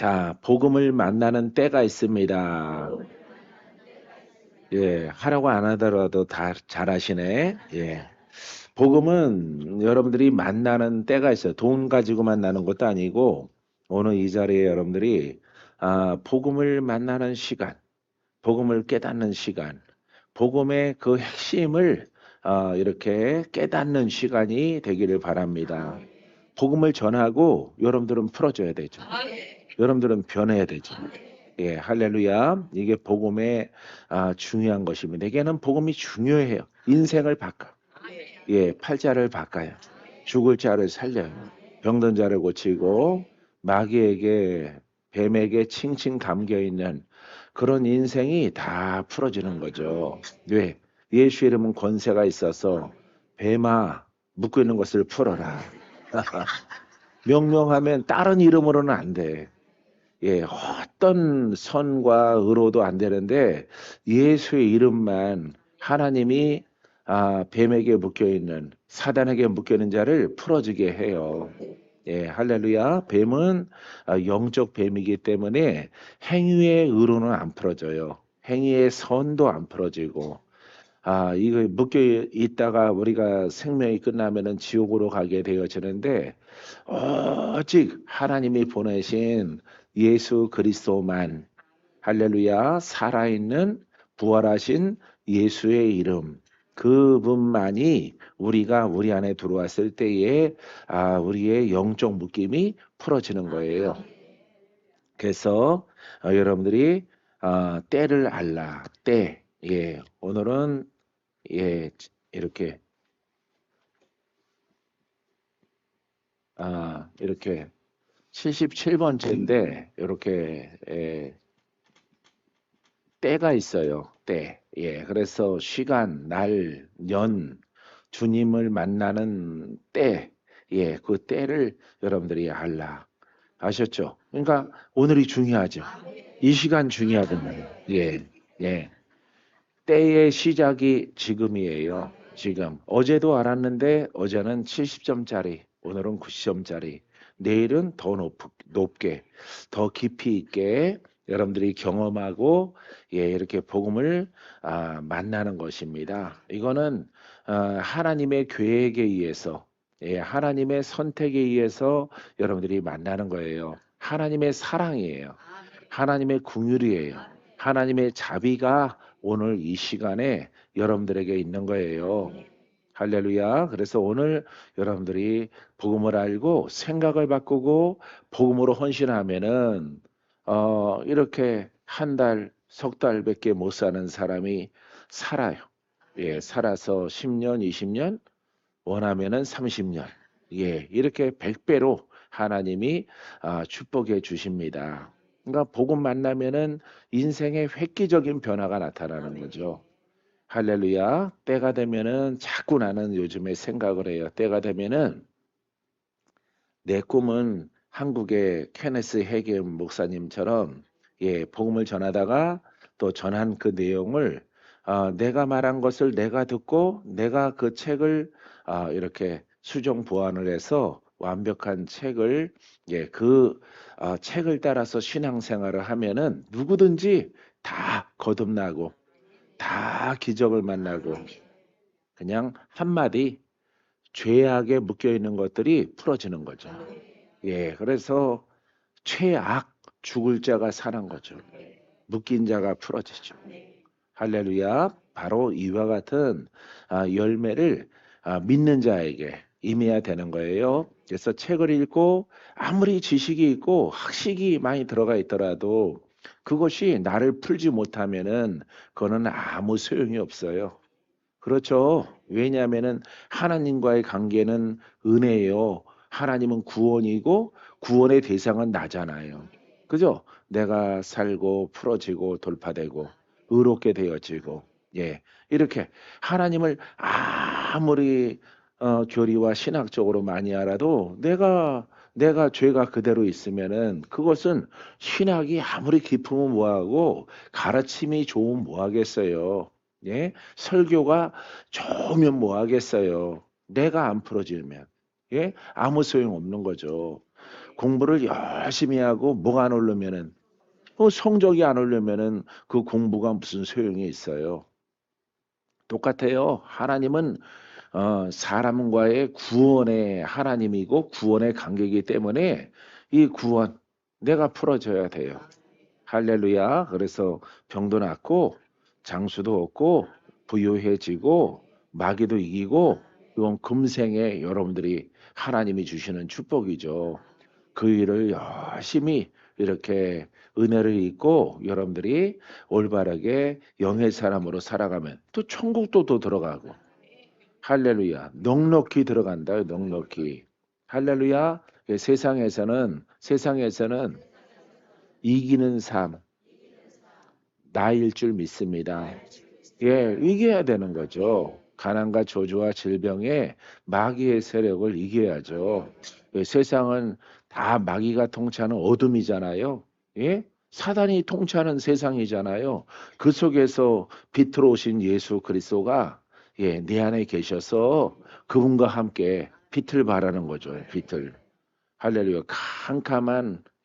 자, 복음을 만나는 때가 있습니다. 예, 하라고 안 하더라도 다 잘하시네. 예. 복음은 여러분들이 만나는 때가 있어요. 돈 가지고 만나는 것도 아니고, 오늘 이 자리에 여러분들이, 복음을 만나는 시간, 복음을 깨닫는 시간, 복음의 그 핵심을, 이렇게 깨닫는 시간이 되기를 바랍니다. 복음을 전하고 여러분들은 풀어줘야 되죠. 여러분들은 변해야 되죠. 예, 할렐루야. 이게 복음의 중요한 것입니다. 내게는 복음이 중요해요. 인생을 바꿔. 예, 팔자를 바꿔요. 죽을 자를 살려요. 병든 자를 고치고 마귀에게 뱀에게 칭칭 감겨 있는 그런 인생이 다 풀어지는 거죠. 왜? 예수 이름은 권세가 있어서 뱀아 묶고 있는 것을 풀어라. 명령하면 다른 이름으로는 안 돼. 예, 어떤 선과 의로도 안 되는데 예수의 이름만 하나님이 뱀에게 묶여 있는 사단에게 묶여 있는 자를 풀어지게 해요. 예, 할렐루야. 뱀은 영적 뱀이기 때문에 행위의 의로는 안 풀어져요. 행위의 선도 안 풀어지고 이거 묶여 있다가 우리가 생명이 끝나면은 지옥으로 가게 되어지는데 오직 하나님이 보내신 예수 그리스도만 할렐루야 살아있는 부활하신 예수의 이름 그분만이 우리가 우리 안에 들어왔을 때에 우리의 영적 묶임이 풀어지는 거예요. 그래서 여러분들이 때를 알라 때 예, 오늘은 예, 이렇게 이렇게 77번째인데 이렇게 때가 있어요. 때. 예. 그래서 시간, 날, 년 주님을 만나는 때. 예. 그 때를 여러분들이 알라. 아셨죠? 그러니까 오늘이 중요하죠. 이 시간 중요하단 예. 예. 때의 시작이 지금이에요. 지금. 어제도 알았는데 어제는 70점짜리, 오늘은 90점짜리, 내일은 더 높게, 더 깊이 있게 여러분들이 경험하고 예, 이렇게 복음을 만나는 것입니다. 이거는 하나님의 계획에 의해서 예, 하나님의 선택에 의해서 여러분들이 만나는 거예요. 하나님의 사랑이에요. 하나님의 긍휼이에요. 하나님의 자비가 오늘 이 시간에 여러분들에게 있는 거예요. 할렐루야. 그래서 오늘 여러분들이 복음을 알고 생각을 바꾸고 복음으로 헌신하면은 이렇게 한 달, 석 달밖에 못 사는 사람이 살아요. 예, 살아서 10년, 20년, 원하면은 30년. 예, 이렇게 100배로 하나님이 축복해 주십니다. 그러니까 복음 만나면은 인생의 획기적인 변화가 나타나는 거죠. 할렐루야. 때가 되면은 자꾸 나는 요즘에 생각을 해요. 때가 되면은 내 꿈은 한국의 케네스 해게 목사님처럼 예, 복음을 전하다가 또 전한 그 내용을 내가 말한 것을 내가 듣고 내가 그 책을 이렇게 수정 보완을 해서 완벽한 책을 예, 그 책을 따라서 신앙생활을 하면은 누구든지 다 거듭나고 다 기적을 만나고 그냥 한마디 죄악에 묶여 있는 것들이 풀어지는 거죠. 예, 그래서 최악 죽을 자가 사는 거죠. 묶인 자가 풀어지죠. 할렐루야. 바로 이와 같은 열매를 믿는 자에게 임해야 되는 거예요. 그래서 책을 읽고 아무리 지식이 있고 학식이 많이 들어가 있더라도 그것이 나를 풀지 못하면은 그거는 아무 소용이 없어요. 그렇죠. 왜냐하면은 하나님과의 관계는 은혜예요. 하나님은 구원이고 구원의 대상은 나잖아요. 그죠? 내가 살고 풀어지고 돌파되고 의롭게 되어지고 예 이렇게 하나님을 아무리 교리와 신학적으로 많이 알아도 내가 죄가 그대로 있으면은 그것은 신학이 아무리 깊으면 뭐하고 가르침이 좋으면 뭐하겠어요. 예? 설교가 좋으면 뭐 하겠어요. 내가 안 풀어지면 예? 아무 소용 없는 거죠. 공부를 열심히 하고 뭐가 안 오르면은 성적이 안 오르면은 그 공부가 무슨 소용이 있어요. 똑같아요. 하나님은 사람과의 구원의 하나님이고 구원의 관계이기 때문에 이 구원 내가 풀어줘야 돼요. 할렐루야. 그래서 병도 낫고 장수도 없고 부유해지고 마귀도 이기고 이건 금생에 여러분들이 하나님이 주시는 축복이죠. 그 일을 열심히 이렇게 은혜를 입고 여러분들이 올바르게 영의 사람으로 살아가면 또 천국도 또 들어가고 할렐루야. 넉넉히 들어간다. 넉넉히. 할렐루야. 세상에서는 이기는 삶 나일 줄 믿습니다. 예, 이겨야 되는 거죠. 가난과 저주와 질병에 마귀의 세력을 이겨야죠. 예, 세상은 다 마귀가 통치하는 어둠이잖아요. 예? 사단이 통치하는 세상이잖아요. 그 속에서 빛으로 오신 예수 그리스도가 예, 내 안에 계셔서 그분과 함께 빛을 발하는 거죠. 빛을. 할렐루야.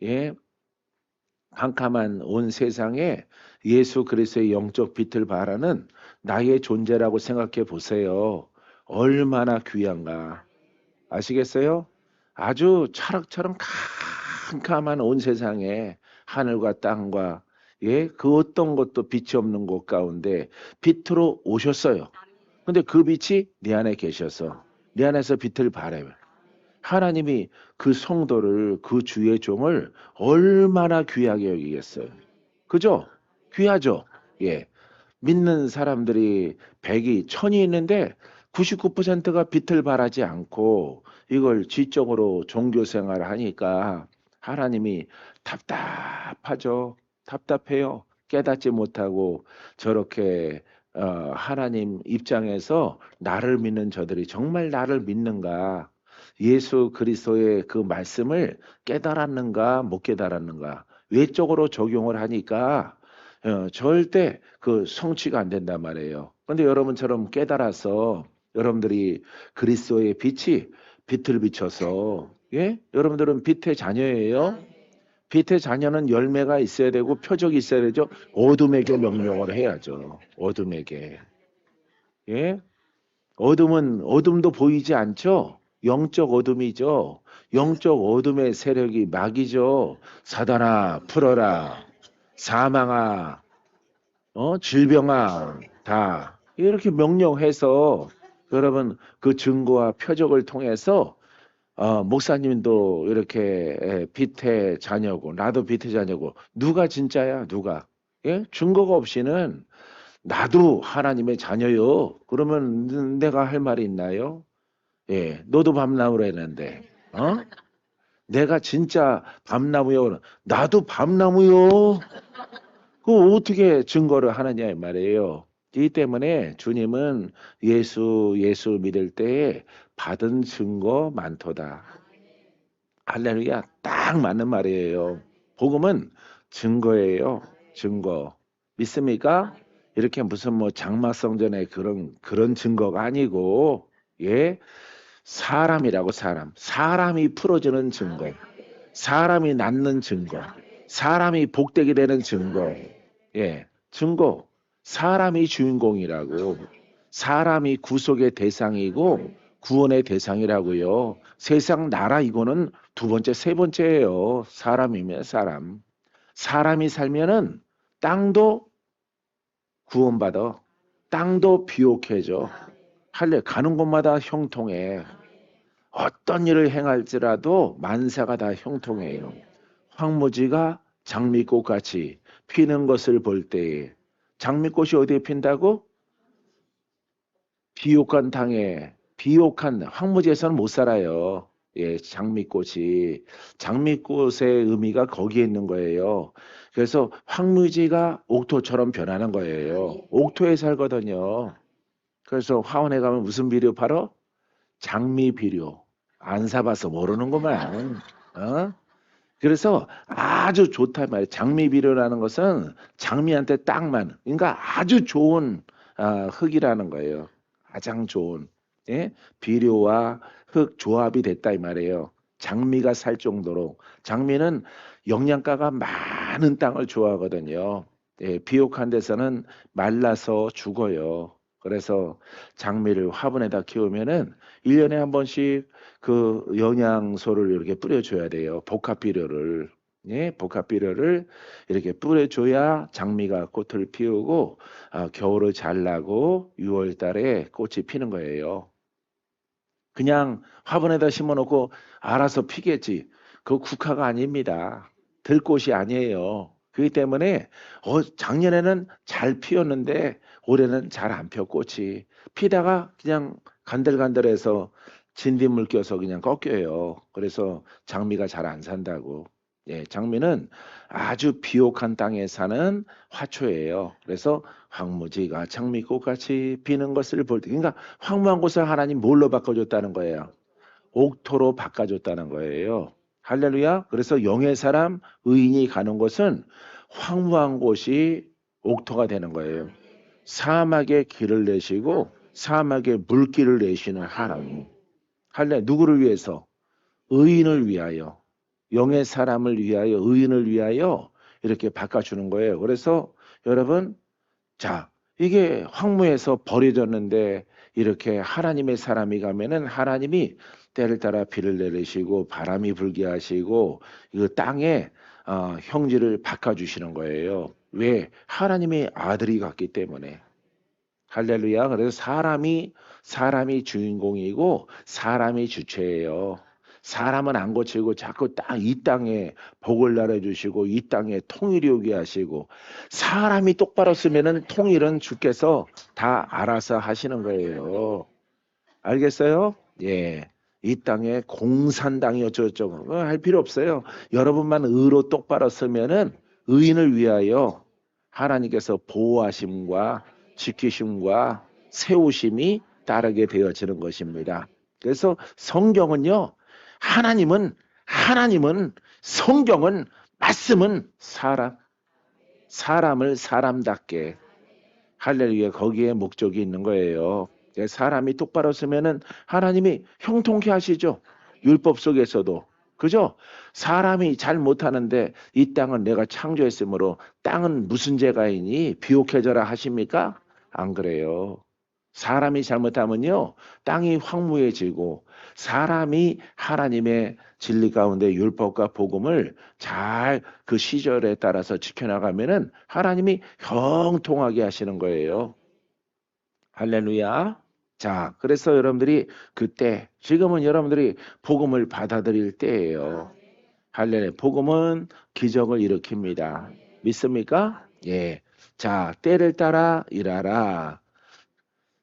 예, 캄캄한 온 세상에 예수 그리스도의 영적 빛을 발하는 나의 존재라고 생각해 보세요. 얼마나 귀한가. 아시겠어요? 아주 철학처럼 캄캄한 온 세상에 하늘과 땅과 예, 그 어떤 것도 빛이 없는 곳 가운데 빛으로 오셨어요. 근데 그 빛이 내 안에 계셔서 내 안에서 빛을 발해요. 하나님이 그 성도를 그 주의 종을 얼마나 귀하게 여기겠어요. 그죠? 귀하죠? 예. 믿는 사람들이 100이 1000이 있는데 99%가 빛을 발하지 않고 이걸 지적으로 종교 생활을 하니까 하나님이 답답하죠. 답답해요. 깨닫지 못하고 저렇게 하나님 입장에서 나를 믿는 저들이 정말 나를 믿는가? 예수 그리스도의 그 말씀을 깨달았는가 못 깨달았는가? 외적으로 적용을 하니까 절대 그 성취가 안 된단 말이에요. 근데 여러분처럼 깨달아서 여러분들이 그리스도의 빛이 빛을 비춰서 예? 여러분들은 빛의 자녀예요. 빛의 자녀는 열매가 있어야 되고 표적이 있어야 되죠. 어둠에게 명령을 해야죠. 어둠에게. 예? 어둠도 보이지 않죠? 영적 어둠이죠. 영적 어둠의 세력이 마귀죠. 사단아, 풀어라. 사망아, 질병아, 다. 이렇게 명령해서 여러분 그 증거와 표적을 통해서 목사님도 이렇게 빛의 자녀고 나도 빛의 자녀고 누가 진짜야? 누가? 예? 증거가 없이는 나도 하나님의 자녀요. 그러면 내가 할 말이 있나요? 예, 너도 밤나무라 했는데, 내가 진짜 밤나무요. 나도 밤나무요. 그 어떻게 증거를 하느냐 이 말이에요. 이 때문에 주님은 예수 믿을 때에 받은 증거 많도다. 할렐루야. 딱 맞는 말이에요. 복음은 증거예요. 증거. 믿습니까? 이렇게 무슨 뭐 장막성전의 그런 증거가 아니고 예? 사람이라고 사람이 풀어주는 증거. 사람이 낫는 증거. 사람이 복되게 되는 증거. 예. 증거. 사람이 주인공이라고. 사람이 구속의 대상이고 구원의 대상이라고요. 세상 나라 이거는 두 번째, 세 번째예요. 사람이면 사람. 사람이 살면은 땅도 구원받아. 땅도 비옥해져. 할래 가는 곳마다 형통해. 어떤 일을 행할지라도 만사가 다 형통해요. 황무지가 장미꽃 같이 피는 것을 볼 때에 장미꽃이 어디에 핀다고? 비옥한 땅에 비옥한 황무지에서는 못 살아요. 예, 장미꽃의 의미가 거기에 있는 거예요. 그래서 황무지가 옥토처럼 변하는 거예요. 옥토에 살거든요. 그래서 화원에 가면 무슨 비료 팔어? 장미 비료. 안 사봐서 모르는구만. 어? 그래서 아주 좋단 말이에요. 장미 비료라는 것은 장미한테 딱 맞는, 그러니까 아주 좋은 흙이라는 거예요. 가장 좋은 예? 비료와 흙 조합이 됐다 이 말이에요. 장미가 살 정도로. 장미는 영양가가 많은 땅을 좋아하거든요. 예, 비옥한 데서는 말라서 죽어요. 그래서 장미를 화분에다 키우면은 1년에 한 번씩 그 영양소를 이렇게 뿌려줘야 돼요. 복합비료를. 예, 복합비료를 이렇게 뿌려줘야 장미가 꽃을 피우고 겨울을 잘 나고 6월 달에 꽃이 피는 거예요. 그냥 화분에다 심어놓고 알아서 피겠지. 그거 국화가 아닙니다. 들꽃이 아니에요. 그렇기 때문에 작년에는 잘 피었는데 올해는 잘 안 펴 꽃이. 피다가 그냥 간들간들해서 진딧물 껴서 그냥 꺾여요. 그래서 장미가 잘 안 산다고. 예, 장미는 아주 비옥한 땅에 사는 화초예요. 그래서 황무지가 장미꽃같이 피는 것을 볼 때, 그러니까 황무한 곳을 하나님 뭘로 바꿔줬다는 거예요? 옥토로 바꿔줬다는 거예요. 할렐루야. 그래서 영의 사람, 의인이 가는 곳은 황무한 곳이 옥토가 되는 거예요. 사막에 길을 내시고 사막에 물길을 내시는 하나님. 누구를 위해서? 의인을 위하여. 영의 사람을 위하여, 의인을 위하여 이렇게 바꿔주는 거예요. 그래서 여러분, 자, 이게 황무에서 버려졌는데 이렇게 하나님의 사람이 가면은 하나님이 때를 따라 비를 내리시고 바람이 불게 하시고 이 땅에 형질을 바꿔주시는 거예요. 왜? 하나님의 아들이 갔기 때문에. 할렐루야. 그래서 사람이 주인공이고 사람이 주체예요. 사람은 안 고치고 자꾸 이 땅에 복을 날아주시고 이 땅에 통일이 오게 하시고 사람이 똑바로 쓰면은 통일은 주께서 다 알아서 하시는 거예요. 알겠어요? 예. 이 땅에 공산당이 어쩌고저쩌고 할 필요 없어요. 여러분만 의로 똑바로 쓰면은 의인을 위하여 하나님께서 보호하심과 지키심과 세우심이 따르게 되어지는 것입니다. 그래서 성경은요, 하나님은 성경은 말씀은 사람을 사람답게 할렐루야 거기에 목적이 있는 거예요. 사람이 똑바로 쓰면은 하나님이 형통케 하시죠. 율법 속에서도. 그죠? 사람이 잘 못하는데 이 땅은 내가 창조했으므로 땅은 무슨 죄가 있니? 비옥해져라 하십니까? 안 그래요. 사람이 잘못하면요. 땅이 황무해지고 사람이 하나님의 진리 가운데 율법과 복음을 잘 그 시절에 따라서 지켜나가면은 하나님이 형통하게 하시는 거예요. 할렐루야. 자, 그래서 여러분들이 그때, 지금은 여러분들이 복음을 받아들일 때예요. 할렐루야. 복음은 기적을 일으킵니다. 믿습니까? 예. 자, 때를 따라 일하라.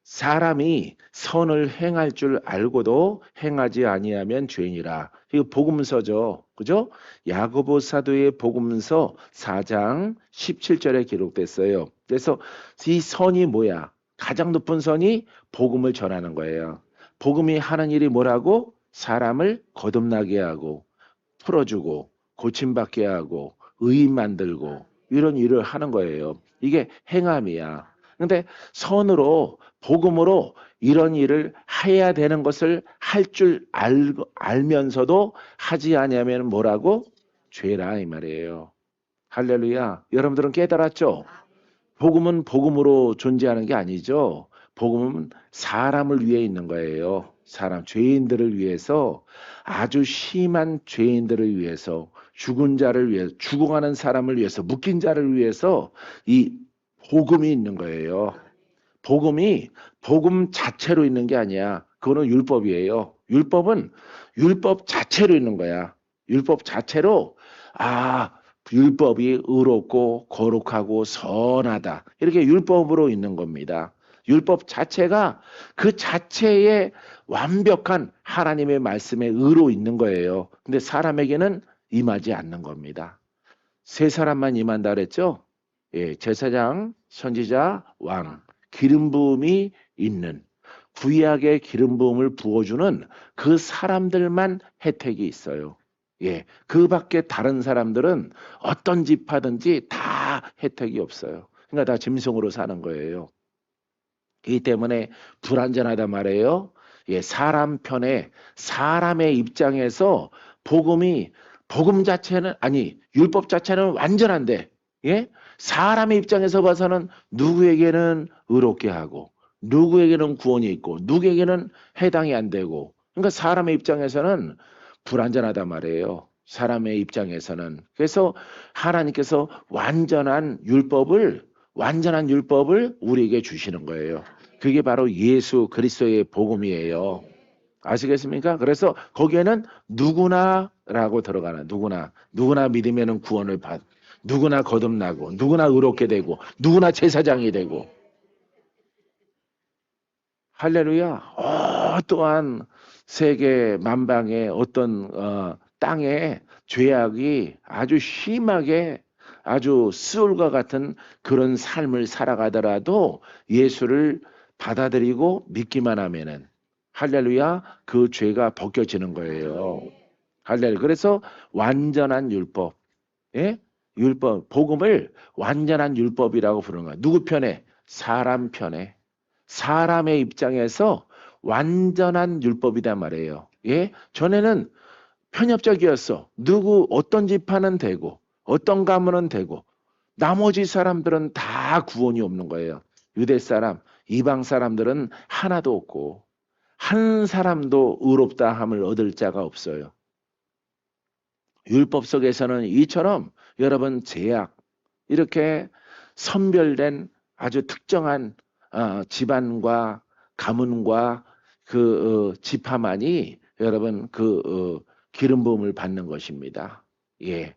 사람이 선을 행할 줄 알고도 행하지 아니하면 죄인이라. 이거 복음서죠. 그죠? 야고보 사도의 복음서 4장 17절에 기록됐어요. 그래서 이 선이 뭐야? 가장 높은 선이 복음을 전하는 거예요. 복음이 하는 일이 뭐라고? 사람을 거듭나게 하고 풀어주고 고침받게 하고 의인 만들고 이런 일을 하는 거예요. 이게 행함이야. 근데 선으로 복음으로 이런 일을 해야 되는 것을 할 줄 알면서도 하지 아니하면 뭐라고? 죄라 이 말이에요. 할렐루야. 여러분들은 깨달았죠? 복음은 복음으로 존재하는 게 아니죠. 복음은 사람을 위해 있는 거예요. 죄인들을 위해서 아주 심한 죄인들을 위해서 죽은 자를 위해 죽어가는 사람을 위해서 묶인 자를 위해서 이 복음이 있는 거예요. 복음 자체로 있는 게 아니야. 그거는 율법이에요. 율법은 율법 자체로 있는 거야. 율법 자체로 율법이 의롭고 거룩하고 선하다. 이렇게 율법으로 있는 겁니다. 율법 자체가 그 자체의 완벽한 하나님의 말씀에 의로 있는 거예요. 근데 사람에게는 임하지 않는 겁니다. 세 사람만 임한다 그랬죠? 예, 제사장, 선지자, 왕, 기름 부음이 있는 구약의 기름 부음을 부어주는 그 사람들만 혜택이 있어요. 예, 그 밖에 다른 사람들은 어떤 지파든지 다 혜택이 없어요. 그러니까 다 짐승으로 사는 거예요. 이 때문에 불완전하단 말이에요. 예, 사람 편에 사람의 입장에서 복음 자체는 아니 율법 자체는 완전한데 예? 사람의 입장에서 봐서는 누구에게는 의롭게 하고 누구에게는 구원이 있고 누구에게는 해당이 안 되고 그러니까 사람의 입장에서는 불완전하단 말이에요. 사람의 입장에서는. 그래서 하나님께서 완전한 율법을 우리에게 주시는 거예요. 그게 바로 예수 그리스도의 복음이에요. 아시겠습니까? 그래서 거기에는 누구나라고 들어가나 누구나 믿으면은 구원을 누구나 거듭나고 누구나 의롭게 되고 누구나 제사장이 되고 할렐루야. 또한 세계 만방의 어떤 땅에 죄악이 아주 심하게 아주 스올과 같은 그런 삶을 살아가더라도 예수를 받아들이고 믿기만 하면은 할렐루야 그 죄가 벗겨지는 거예요. 할렐루야. 그래서 완전한 율법, 예? 율법, 복음을 완전한 율법이라고 부르는 거야. 누구 편에? 사람 편에. 사람의 입장에서 완전한 율법이란 말이에요. 예? 전에는 편협적이었어. 어떤 지파는 되고, 어떤 가문은 되고, 나머지 사람들은 다 구원이 없는 거예요. 유대 사람, 이방 사람들은 하나도 없고, 한 사람도 의롭다 함을 얻을 자가 없어요. 율법 속에서는 이처럼 여러분 제약, 이렇게 선별된 아주 특정한 집안과 가문과 그 지파만이 여러분 기름 부음을 받는 것입니다. 예.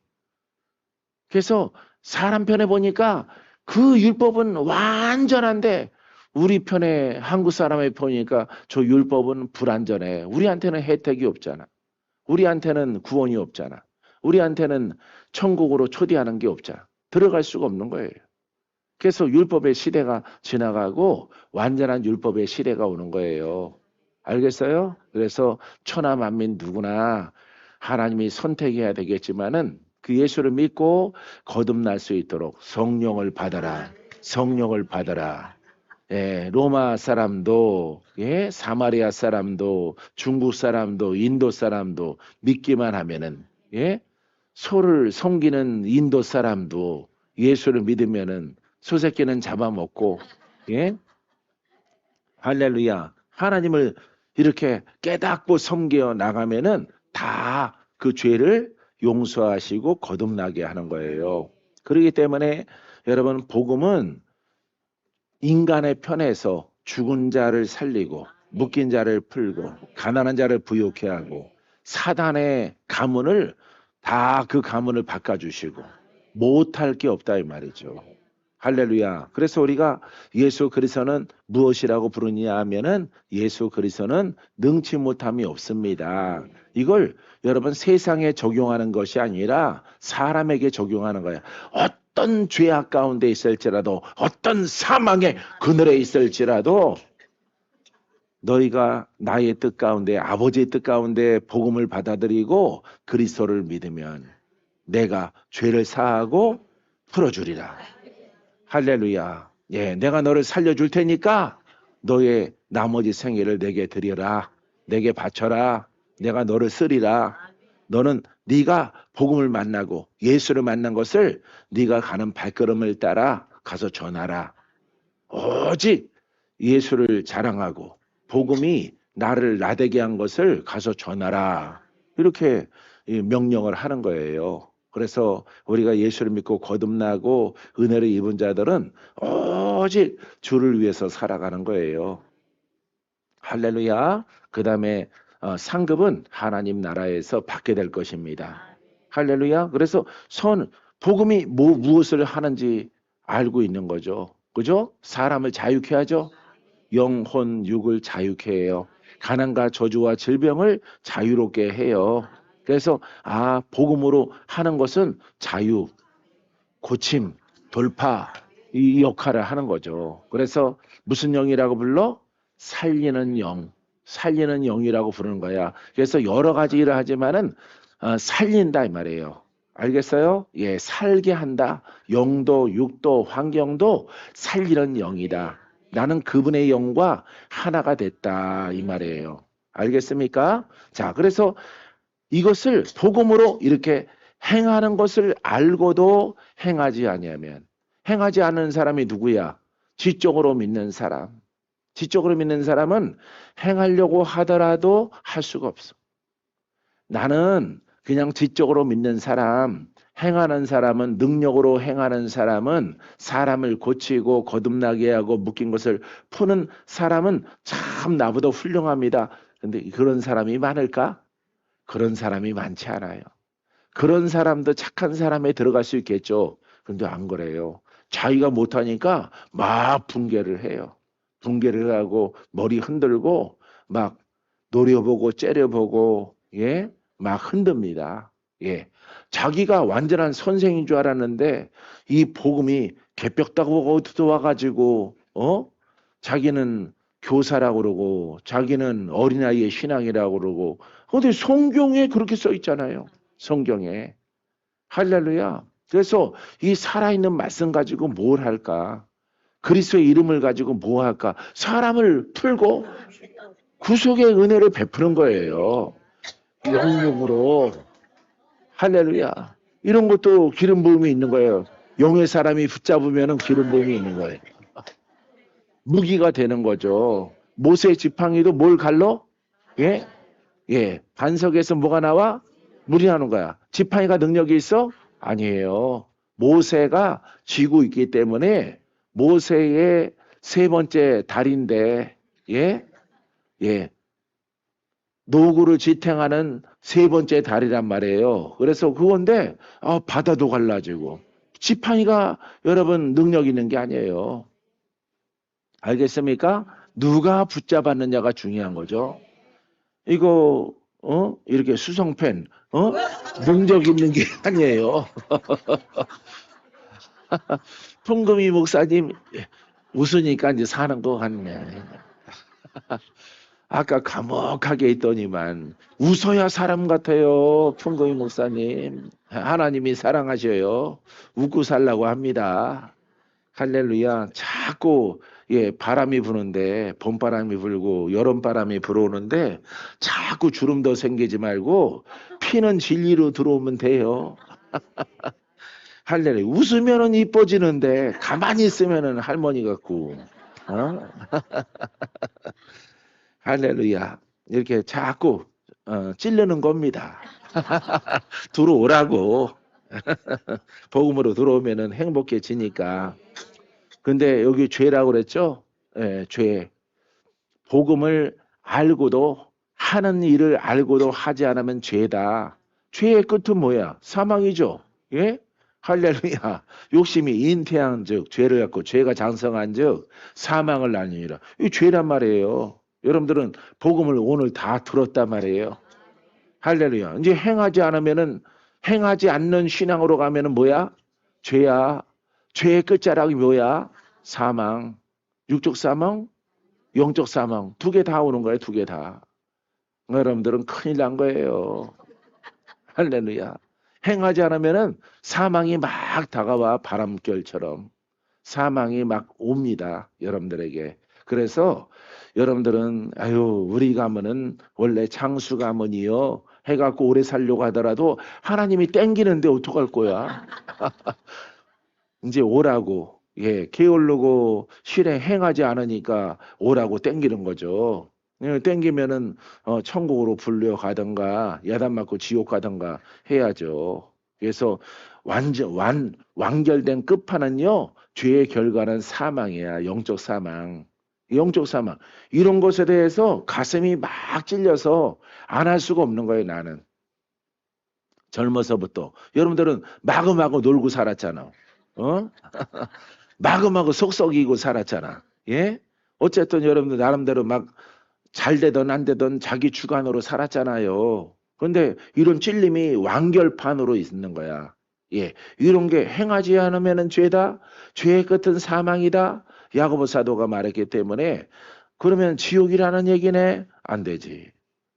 그래서 사람 편에 보니까 그 율법은 완전한데 우리 편에 한국 사람에 보니까 저 율법은 불완전해. 우리한테는 혜택이 없잖아. 우리한테는 구원이 없잖아. 우리한테는 천국으로 초대하는 게 없잖아. 들어갈 수가 없는 거예요. 그래서 율법의 시대가 지나가고 완전한 율법의 시대가 오는 거예요. 알겠어요? 그래서 천하 만민 누구나 하나님이 선택해야 되겠지만은 그 예수를 믿고 거듭날 수 있도록 성령을 받아라. 성령을 받아라. 예, 로마 사람도, 예, 사마리아 사람도, 중국 사람도, 인도 사람도 믿기만 하면은, 예, 소를 섬기는 인도 사람도 예수를 믿으면은 소새끼는 잡아먹고, 예, 할렐루야. 하나님을 이렇게 깨닫고 섬겨 나가면은 다 그 죄를 용서하시고 거듭나게 하는 거예요. 그렇기 때문에 여러분 복음은 인간의 편에서 죽은 자를 살리고 묶인 자를 풀고 가난한 자를 부유케 하고 사단의 가문을 다 그 가문을 바꿔주시고 못할 게 없다 이 말이죠. 할렐루야. 그래서 우리가 예수 그리스도는 무엇이라고 부르냐 하면은 예수 그리스도는 능치 못함이 없습니다. 이걸 여러분 세상에 적용하는 것이 아니라 사람에게 적용하는 거야. 어떤 죄악 가운데 있을지라도 어떤 사망의 그늘에 있을지라도 너희가 나의 뜻 가운데 아버지의 뜻 가운데 복음을 받아들이고 그리스도를 믿으면 내가 죄를 사하고 풀어주리라. 할렐루야. 예, 내가 너를 살려줄 테니까 너의 나머지 생애를 내게 드려라. 내게 바쳐라. 내가 너를 쓰리라. 너는 네가 복음을 만나고 예수를 만난 것을 네가 가는 발걸음을 따라 가서 전하라. 오직 예수를 자랑하고 복음이 나를 나되게 한 것을 가서 전하라. 이렇게 명령을 하는 거예요. 그래서 우리가 예수를 믿고 거듭나고 은혜를 입은 자들은 오직 주를 위해서 살아가는 거예요. 할렐루야. 그 다음에 상급은 하나님 나라에서 받게 될 것입니다. 할렐루야. 그래서 복음이 무엇을 하는지 알고 있는 거죠. 그죠? 사람을 자유케 하죠. 영혼, 육을 자유케 해요. 가난과 저주와 질병을 자유롭게 해요. 그래서 복음으로 하는 것은 자유, 고침, 돌파 이 역할을 하는 거죠. 그래서 무슨 영이라고 불러? 살리는 영, 살리는 영이라고 부르는 거야. 그래서 여러 가지 일을 하지만은 살린다 이 말이에요. 알겠어요? 예, 살게 한다. 영도, 육도, 환경도 살리는 영이다. 나는 그분의 영과 하나가 됐다 이 말이에요. 알겠습니까? 자, 그래서 이것을 복음으로 이렇게 행하는 것을 알고도 행하지 아니하면, 행하지 않는 사람이 누구야? 지적으로 믿는 사람. 지적으로 믿는 사람은 행하려고 하더라도 할 수가 없어. 나는 그냥 지적으로 믿는 사람, 행하는 사람은, 능력으로 행하는 사람은 사람을 고치고 거듭나게 하고 묶인 것을 푸는 사람은 참 나보다 훌륭합니다. 근데 그런 사람이 많을까? 그런 사람이 많지 않아요. 그런 사람도 착한 사람에 들어갈 수 있겠죠. 근데 안 그래요. 자기가 못하니까 막 붕괴를 해요. 붕괴를 하고 머리 흔들고 막 노려보고 째려보고, 예, 막 흔듭니다. 예, 자기가 완전한 선생인 줄 알았는데 이 복음이 개벽다고 들어와가지고 자기는 교사라고 그러고 자기는 어린아이의 신앙이라고 그러고, 근데 성경에 그렇게 써 있잖아요. 성경에. 할렐루야. 그래서 이 살아있는 말씀 가지고 뭘 할까? 그리스도의 이름을 가지고 뭐 할까? 사람을 풀고 구속의 은혜를 베푸는 거예요. 영육으로. 할렐루야. 이런 것도 기름 부음이 있는 거예요. 영의 사람이 붙잡으면 기름 부음이 있는 거예요. 무기가 되는 거죠. 모세 지팡이도 뭘 갈러? 예? 예. 반석에서 뭐가 나와? 물이 나는 거야. 지팡이가 능력이 있어? 아니에요. 모세가 쥐고 있기 때문에 모세의 세 번째 달인데, 예? 예. 노구를 지탱하는 세 번째 달이란 말이에요. 그래서 그건데 바다도 갈라지고 지팡이가 여러분 능력 있는 게 아니에요. 알겠습니까? 누가 붙잡았느냐가 중요한 거죠. 이거 이렇게 수성펜 능력 있는 게 아니에요. 풍금이 목사님 웃으니까 이제 사는 거 같네. 아까 감옥하게 있더니만 웃어야 사람 같아요. 풍금이 목사님. 하나님이 사랑하셔요. 웃고 살라고 합니다. 할렐루야. 자꾸 바람이 부는데, 봄바람이 불고 여름바람이 불어오는데 자꾸 주름 더 생기지 말고 피는 진리로 들어오면 돼요. 할렐루야. 웃으면은 이뻐지는데 가만히 있으면은 할머니 같고. 할렐루야. 이렇게 자꾸 찔르는 겁니다. 들어오라고. 복음으로 들어오면은 행복해지니까. 근데 여기 죄라고 그랬죠? 예, 죄. 복음을 알고도 하는 일을 알고도 하지 않으면 죄다. 죄의 끝은 뭐야? 사망이죠. 예? 할렐루야. 욕심이 잉태한 즉 죄를 갖고 죄가 장성한 즉 사망을 나뉘니라. 이 죄란 말이에요. 여러분들은 복음을 오늘 다 들었단 말이에요. 할렐루야. 이제 행하지 않으면은, 행하지 않는 신앙으로 가면은 뭐야? 죄야. 죄의 끝자락이 뭐야? 사망. 육적 사망, 영적 사망. 두 개 다 오는 거예요. 두 개 다. 여러분들은 큰일 난 거예요. 할렐루야. 행하지 않으면은 사망이 막 다가와. 바람결처럼 사망이 막 옵니다. 여러분들에게. 그래서 여러분들은 우리 가문은 원래 장수 가문이요 해갖고 오래 살려고 하더라도 하나님이 땡기는데 어떡할 거야. 이제 오라고. 게을르고 실행 행하지 않으니까 오라고 땡기는 거죠. 땡기면은 천국으로 불려가든가 야단 맞고 지옥 가든가 해야죠. 그래서 완결된 끝판은요, 죄의 결과는 사망이야. 영적 사망. 영적 사망. 이런 것에 대해서 가슴이 막 찔려서 안 할 수가 없는 거예요, 나는. 젊어서부터. 여러분들은 마구마구 놀고 살았잖아. 어? 마구마구 속썩이고 살았잖아. 예? 어쨌든 여러분들 나름대로 막 잘 되든 안 되든 자기 주관으로 살았잖아요. 근데 이런 찔림이 완결판으로 있는 거야. 예. 이런 게 행하지 않으면 죄다. 죄의 끝은 사망이다. 야고보 사도가 말했기 때문에 그러면 지옥이라는 얘기네? 안 되지.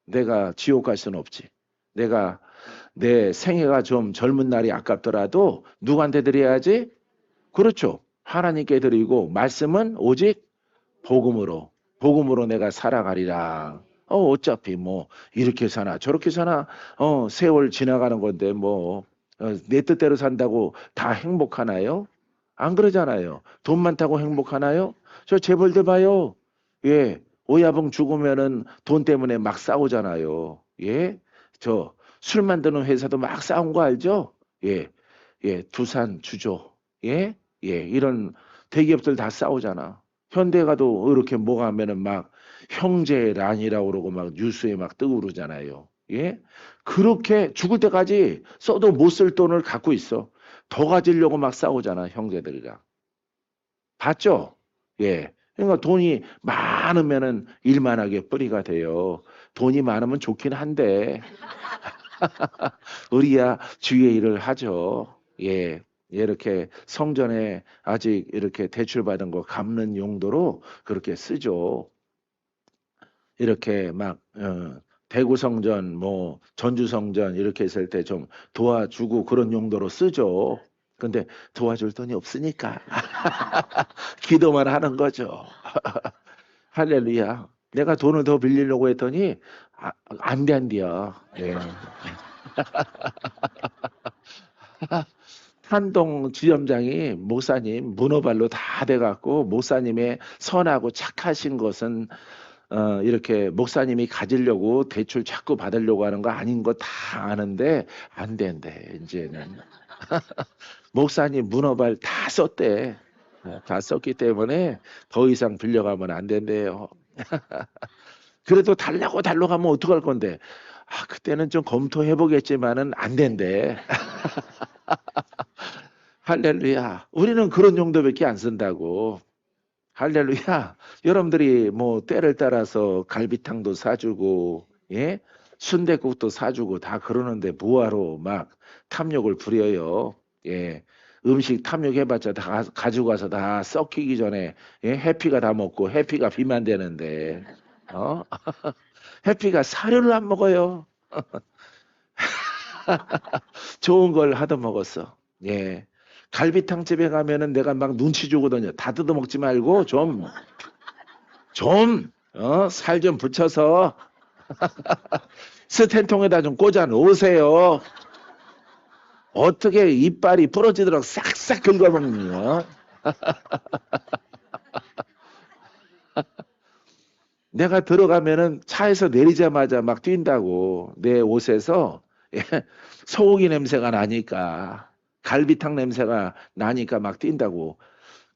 내가 지옥 갈 수는 없지. 내가 내 생애가 좀 젊은 날이 아깝더라도 누구한테 드려야지? 그렇죠. 하나님께 드리고 말씀은 오직 복음으로 복음으로 내가 살아가리라. 어차피 뭐 이렇게 사나 저렇게 사나 세월 지나가는 건데 뭐 내 뜻대로 산다고 다 행복하나요? 안 그러잖아요. 돈 많다고 행복하나요? 저 재벌들 봐요. 예, 오야붕 죽으면은 돈 때문에 막 싸우잖아요. 예, 저 술 만드는 회사도 막 싸운 거 알죠? 예, 예, 두산, 주조, 예, 예, 이런 대기업들 다 싸우잖아. 현대가도 이렇게 뭐가 하면은 막 형제란이라고 그러고 막 뉴스에 막 뜨고 그러잖아요. 예? 그렇게 죽을 때까지 써도 못 쓸 돈을 갖고 있어. 더 가지려고 막 싸우잖아, 형제들이랑. 봤죠? 예. 그러니까 돈이 많으면은 일만하게 뿌리가 돼요. 돈이 많으면 좋긴 한데, 우리야 주의 일을 하죠. 예. 이렇게 성전에 아직 이렇게 대출받은 거 갚는 용도로 그렇게 쓰죠. 이렇게 막 대구 성전 뭐 전주 성전 이렇게 했을 때 좀 도와주고 그런 용도로 쓰죠. 근데 도와줄 돈이 없으니까 기도만 하는 거죠. 할렐루야. 내가 돈을 더 빌리려고 했더니 안 된디요. 예. 한동 지점장이 목사님 문어발로 다 돼갖고 목사님의 선하고 착하신 것은 이렇게 목사님이 가지려고 대출 자꾸 받으려고 하는 거 아닌 거 다 아는데 안 된대 이제는. 목사님 문어발 다 썼대. 다 썼기 때문에 더 이상 빌려가면 안 된대요. 그래도 달라고 하면 어떡할 건데. 그때는 좀 검토해 보겠지만은 안 된대. 할렐루야. 우리는 그런 용도밖에 안 쓴다고. 할렐루야. 여러분들이 뭐 때를 따라서 갈비탕도 사주고, 예? 순댓국도 사주고 다 그러는데 뭐하러 막 탐욕을 부려요. 예. 음식 탐욕해봤자 다 가지고 가서 다 썩히기 전에 예? 해피가 다 먹고 해피가 비만 되는데, 어? 해피가 사료를 안 먹어요. 좋은 걸 하도 먹었어. 예. 갈비탕 집에 가면은 내가 막 눈치 주거든요. 다 뜯어 먹지 말고 살 좀 붙여서 스텐통에다 좀 꽂아 놓으세요. 어떻게 이빨이 부러지도록 싹싹 긁어먹냐. 내가 들어가면은 차에서 내리자마자 막 뛴다고. 내 옷에서 예, 소고기 냄새가 나니까 갈비탕 냄새가 나니까 막 뛴다고.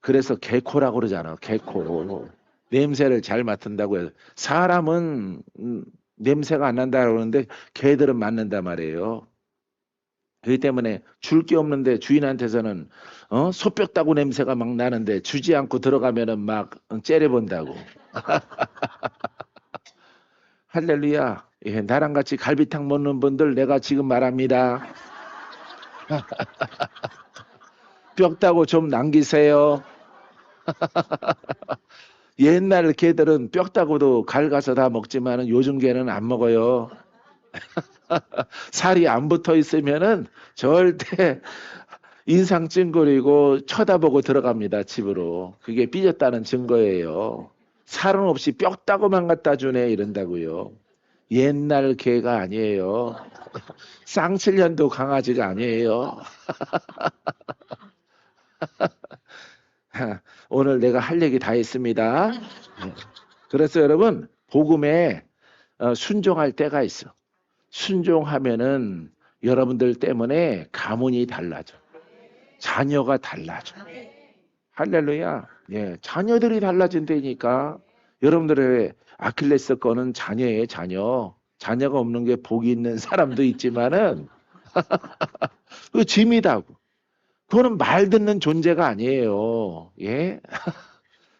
그래서 개코라고 그러잖아. 개코. 냄새를 잘 맡는다고 해서 사람은 냄새가 안 난다 그러는데 개들은 맡는단 말이에요. 그렇기 때문에 줄 게 없는데 주인한테서는 소뼈 따고 냄새가 막 나는데 주지 않고 들어가면은 막 째려본다고. 할렐루야. 예, 나랑 같이 갈비탕 먹는 분들 내가 지금 말합니다. 뼈 따고 좀 남기세요. 옛날 개들은 뼈 따고도 갈 가서 다 먹지만은 요즘 개는 안 먹어요. 살이 안 붙어 있으면은 절대 인상 찡그리고 쳐다보고 들어갑니다, 집으로. 그게 삐졌다는 증거예요. 살은 없이 뼈 따고만 갖다 주네 이런다고요. 옛날 개가 아니에요. 쌍칠년도 강아지가 아니에요. 오늘 내가 할 얘기 다 했습니다. 네. 그래서 여러분 복음에 순종할 때가 있어. 순종하면은 여러분들 때문에 가문이 달라져. 자녀가 달라져. 할렐루야. 예, 자녀들이 달라진다니까. 여러분들의 아킬레스 건은 자녀예요, 자녀. 자녀가 없는 게 복이 있는 사람도 있지만은 그 짐이다고. 그거는 말 듣는 존재가 아니에요. 예?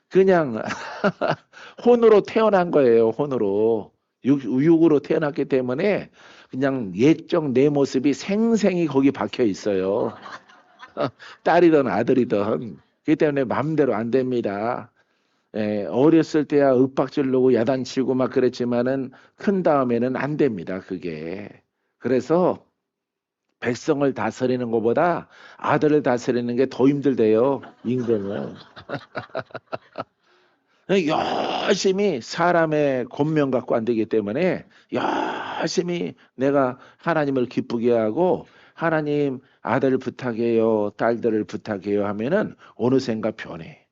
그냥 혼으로 태어난 거예요, 혼으로. 육으로 태어났기 때문에 그냥 옛적 내 모습이 생생히 거기 박혀 있어요. 딸이든 아들이든. 그렇기 때문에 마음대로 안 됩니다. 예, 어렸을 때야 윽박질르고 야단치고 막 그랬지만은 큰 다음에는 안 됩니다, 그게. 그래서 백성을 다스리는 것보다 아들을 다스리는 게 더 힘들대요, 임금은. 열심히 사람의 권면 갖고 안 되기 때문에 열심히 내가 하나님을 기쁘게 하고 하나님 아들 부탁해요, 딸들을 부탁해요 하면은 어느샌가 변해.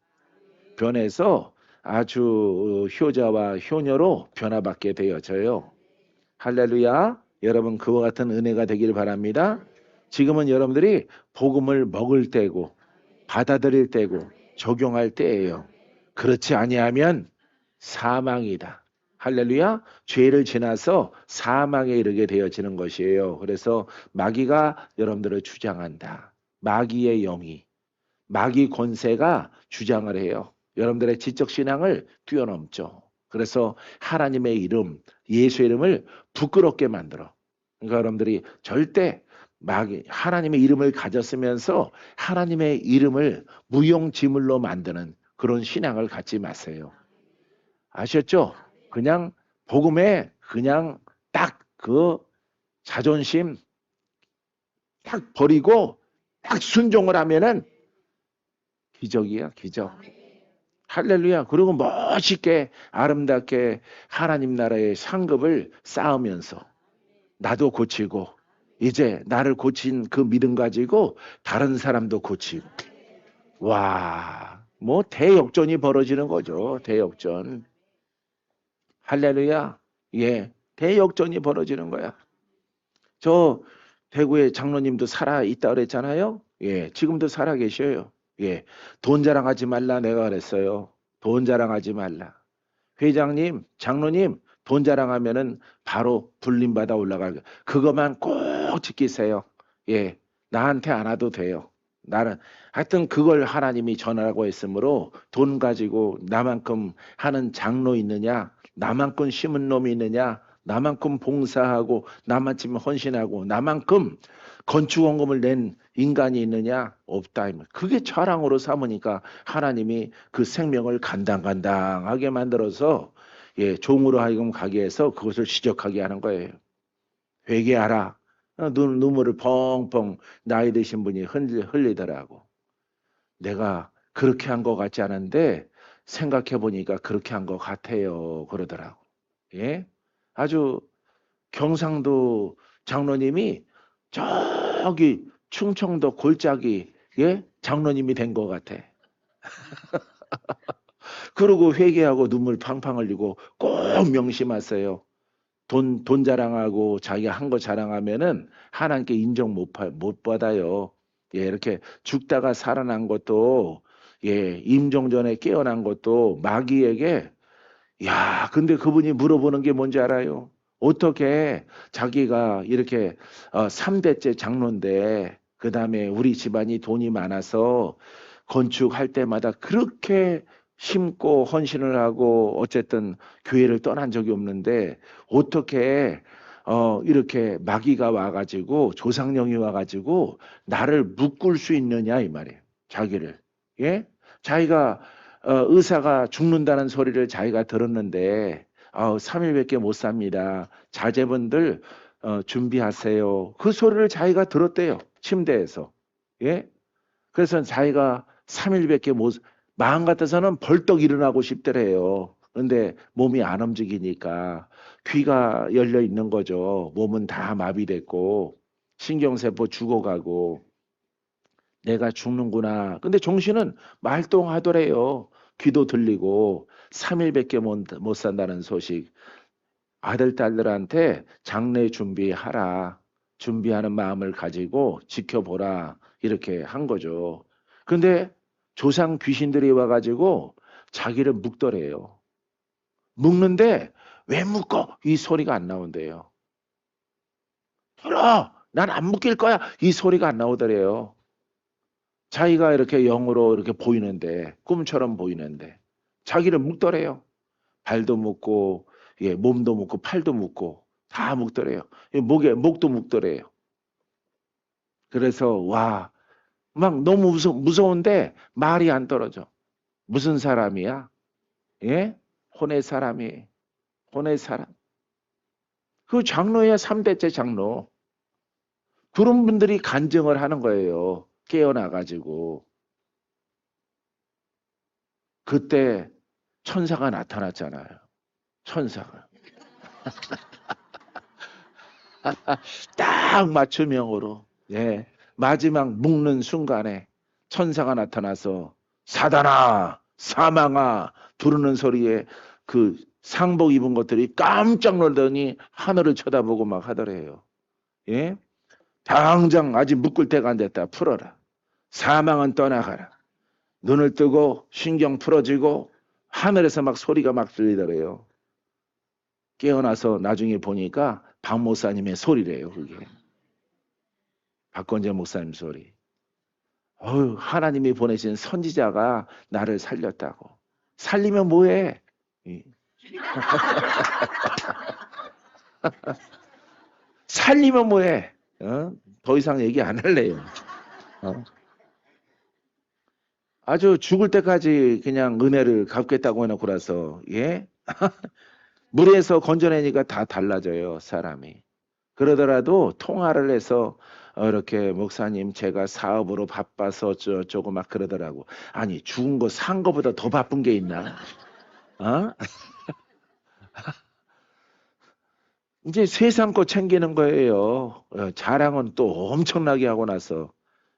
변해서 아주 효자와 효녀로 변화받게 되어져요. 할렐루야. 여러분 그와 같은 은혜가 되길 바랍니다. 지금은 여러분들이 복음을 먹을 때고 받아들일 때고 적용할 때예요. 그렇지 아니하면 사망이다. 할렐루야. 죄를 지나서 사망에 이르게 되어지는 것이에요. 그래서 마귀가 여러분들을 주장한다. 마귀의 영이 마귀 권세가 주장을 해요. 여러분들의 지적 신앙을 뛰어넘죠. 그래서 하나님의 이름, 예수의 이름을 부끄럽게 만들어. 그러니까 여러분들이 절대 마귀 하나님의 이름을 가졌으면서 하나님의 이름을 무용지물로 만드는 그런 신앙을 갖지 마세요. 아셨죠? 그냥 복음에 그냥 딱 그 자존심 딱 버리고 딱 순종을 하면은 기적이야, 기적. 할렐루야. 그리고 멋있게 아름답게 하나님 나라의 상급을 쌓으면서 나도 고치고 이제 나를 고친 그 믿음 가지고 다른 사람도 고치고 와, 뭐 대역전이 벌어지는 거죠. 대역전. 할렐루야. 예. 대역전이 벌어지는 거야. 저 대구의 장로님도 살아 있다 그랬잖아요. 예. 지금도 살아 계셔요. 예. 돈 자랑하지 말라 내가 그랬어요. 돈 자랑하지 말라. 회장님, 장로님 돈 자랑하면은 바로 불림받아 올라갈 그것만 꼭 지키세요. 예. 나한테 안 와도 돼요. 나는 하여튼 그걸 하나님이 전하라고 했으므로 돈 가지고 나만큼 하는 장로 있느냐? 나만큼 심은 놈이 있느냐? 나만큼 봉사하고 나만큼 헌신하고 나만큼 건축원금을 낸 인간이 있느냐? 없다. 그게 자랑으로 삼으니까 하나님이 그 생명을 간당간당하게 만들어서 예, 종으로 하여금 가게 해서 그것을 시적하게 하는 거예요. 회개하라. 눈물을 펑펑 나이 드신 분이 흘리더라고. 내가 그렇게 한 것 같지 않은데 생각해 보니까 그렇게 한 것 같아요. 그러더라고. 예? 아주 경상도 장로님이 저기 충청도 골짜기 예? 장로님이 된 것 같아. 그러고 회개하고 눈물 팡팡 흘리고 꼭 명심하세요. 돈 자랑하고 자기가 한 거 자랑하면은 하나님께 인정 못 받아요. 예, 이렇게 죽다가 살아난 것도 예, 임종전에 깨어난 것도 마귀에게 야, 근데 그분이 물어보는 게 뭔지 알아요? 어떻게 자기가 이렇게 3대째 장로인데 그다음에 우리 집안이 돈이 많아서 건축할 때마다 그렇게 심고 헌신을 하고 어쨌든 교회를 떠난 적이 없는데 어떻게 이렇게 마귀가 와가지고 조상령이 와가지고 나를 묶을 수 있느냐 이 말이에요. 자기를. 예? 자기가 의사가 죽는다는 소리를 자기가 들었는데 3일밖에 못 삽니다. 자제분들 준비하세요. 그 소리를 자기가 들었대요. 침대에서. 예? 그래서 자기가 3일밖에 못 마음 같아서는 벌떡 일어나고 싶더래요. 근데 몸이 안 움직이니까 귀가 열려 있는 거죠. 몸은 다 마비됐고 신경세포 죽어가고 내가 죽는구나. 근데 정신은 말똥하더래요. 귀도 들리고 3일밖에 못 산다는 소식. 아들, 딸들한테 장례 준비하라. 준비하는 마음을 가지고 지켜보라. 이렇게 한 거죠. 근데 조상 귀신들이 와가지고 자기를 묶더래요. 묶는데 왜 묶어? 이 소리가 안 나온대요. 들어! 난 안 묶일 거야. 이 소리가 안 나오더래요. 자기가 이렇게 영으로 이렇게 보이는데 꿈처럼 보이는데 자기를 묶더래요. 발도 묶고 예, 몸도 묶고 팔도 묶고 다 묶더래요. 목에 목도 묶더래요. 그래서 와, 막 너무 무서운데 말이 안 떨어져. 무슨 사람이야? 예? 혼의 사람이. 혼의 사람. 그 장로야 3대째 장로. 그런 분들이 간증을 하는 거예요. 깨어나 가지고. 그때 천사가 나타났잖아요. 천사가. 딱 맞춤형으로. 예. 마지막 묶는 순간에 천사가 나타나서 사단아, 사망아 부르는 소리에 그 상복 입은 것들이 깜짝 놀더니 하늘을 쳐다보고 막 하더래요. 예? 당장 아직 묶을 때가 안 됐다. 풀어라. 사망은 떠나가라. 눈을 뜨고 신경 풀어지고 하늘에서 막 소리가 막 들리더래요. 깨어나서 나중에 보니까 박 목사님의 소리래요. 그게. 박건재 목사님 소리. 하나님이 보내신 선지자가 나를 살렸다고. 살리면 뭐해? 살리면 뭐해? 더 이상 얘기 안 할래요. 어? 아주 죽을 때까지 그냥 은혜를 갚겠다고 해놓고 나서 예? 물에서 건져내니까 다 달라져요, 사람이. 그러더라도 통화를 해서 이렇게 목사님 제가 사업으로 바빠서 저쩌고 막 그러더라고. 아니 죽은 거 산 거보다 더 바쁜 게 있나? 어? 이제 세상 거 챙기는 거예요. 자랑은 또 엄청나게 하고 나서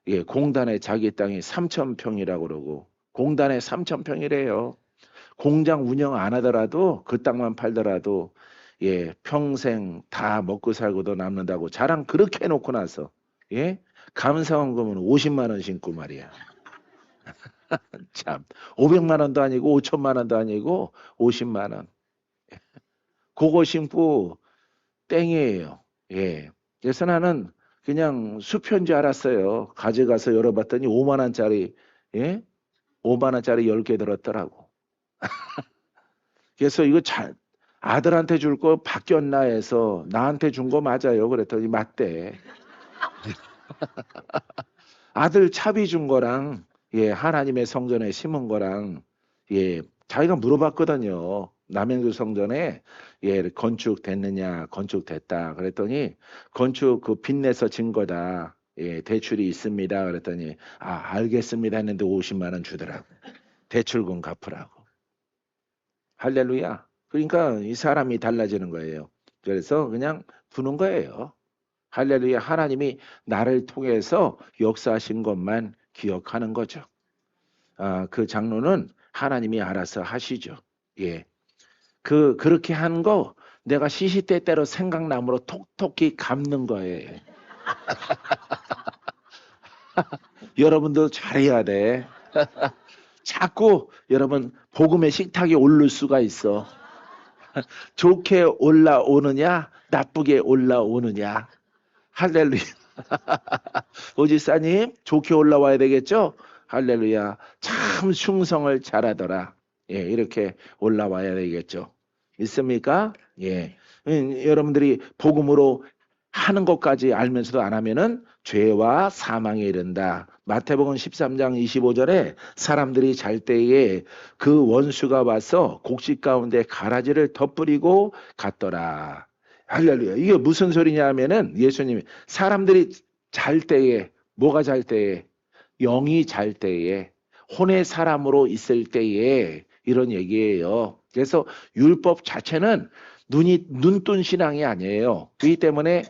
예, 공단에 자기 땅이 3,000평이라고 그러고 공단에 3,000평이래요. 공장 운영 안 하더라도 그 땅만 팔더라도 예, 평생 다 먹고 살고도 남는다고 자랑 그렇게 해놓고 나서 예, 감사원금은 50만 원 신고 말이야. 참 500만 원도 아니고 5천만 원도 아니고 50만 원. 그거 신고 땡이에요. 예. 그래서 나는 그냥 수표인 줄 알았어요. 가져가서 열어봤더니 5만 원짜리 예? 5만 원짜리 10개 들었더라고. 그래서 이거 아들한테 줄 거 바뀌었나 해서 나한테 준 거 맞아요. 그랬더니 맞대. 아들 차비 준 거랑 예, 하나님의 성전에 심은 거랑 예, 자기가 물어봤거든요. 남양주 성전에 예, 건축 됐느냐, 건축 됐다. 그랬더니 건축 그 빚내서 진 거다. 예, 대출이 있습니다. 그랬더니 아, 알겠습니다 했는데 50만 원 주더라고. 대출금 갚으라고. 할렐루야. 그러니까 이 사람이 달라지는 거예요. 그래서 그냥 부는 거예요. 할렐루야. 하나님이 나를 통해서 역사하신 것만 기억하는 거죠. 그 장로는 하나님이 알아서 하시죠. 예. 그렇게 한 거 내가 시시때때로 생각나므로 톡톡히 갚는 거예요. 여러분도 잘해야 돼. 자꾸 여러분 복음의 식탁에 오를 수가 있어. 좋게 올라오느냐, 나쁘게 올라오느냐. 할렐루야. 오지사님, 좋게 올라와야 되겠죠? 할렐루야. 참 충성을 잘하더라. 예, 이렇게 올라와야 되겠죠. 있습니까? 예. 여러분들이 복음으로 하는 것까지 알면서도 안 하면은 죄와 사망에 이른다. 마태복음 13장 25절에 사람들이 잘 때에 그 원수가 와서 곡식 가운데 가라지를 덧뿌리고 갔더라. 할렐루야. 이게 무슨 소리냐 하면은 예수님이 사람들이 잘 때에 뭐가 잘 때에 영이 잘 때에 혼의 사람으로 있을 때에 이런 얘기예요. 그래서 율법 자체는 눈뜬 신앙이 아니에요. 그렇기 때문에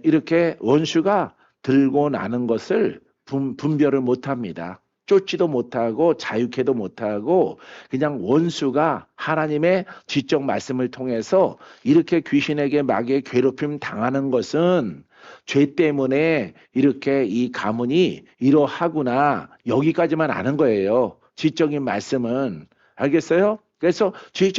이렇게 원수가 들고 나는 것을 분별을 못합니다. 쫓지도 못하고 자유케도 못하고 그냥 원수가 하나님의 지적 말씀을 통해서 이렇게 귀신에게 마귀의 괴롭힘 당하는 것은 죄 때문에 이렇게 이 가문이 이러하구나 여기까지만 아는 거예요. 지적인 말씀은 알겠어요? 그래서 죄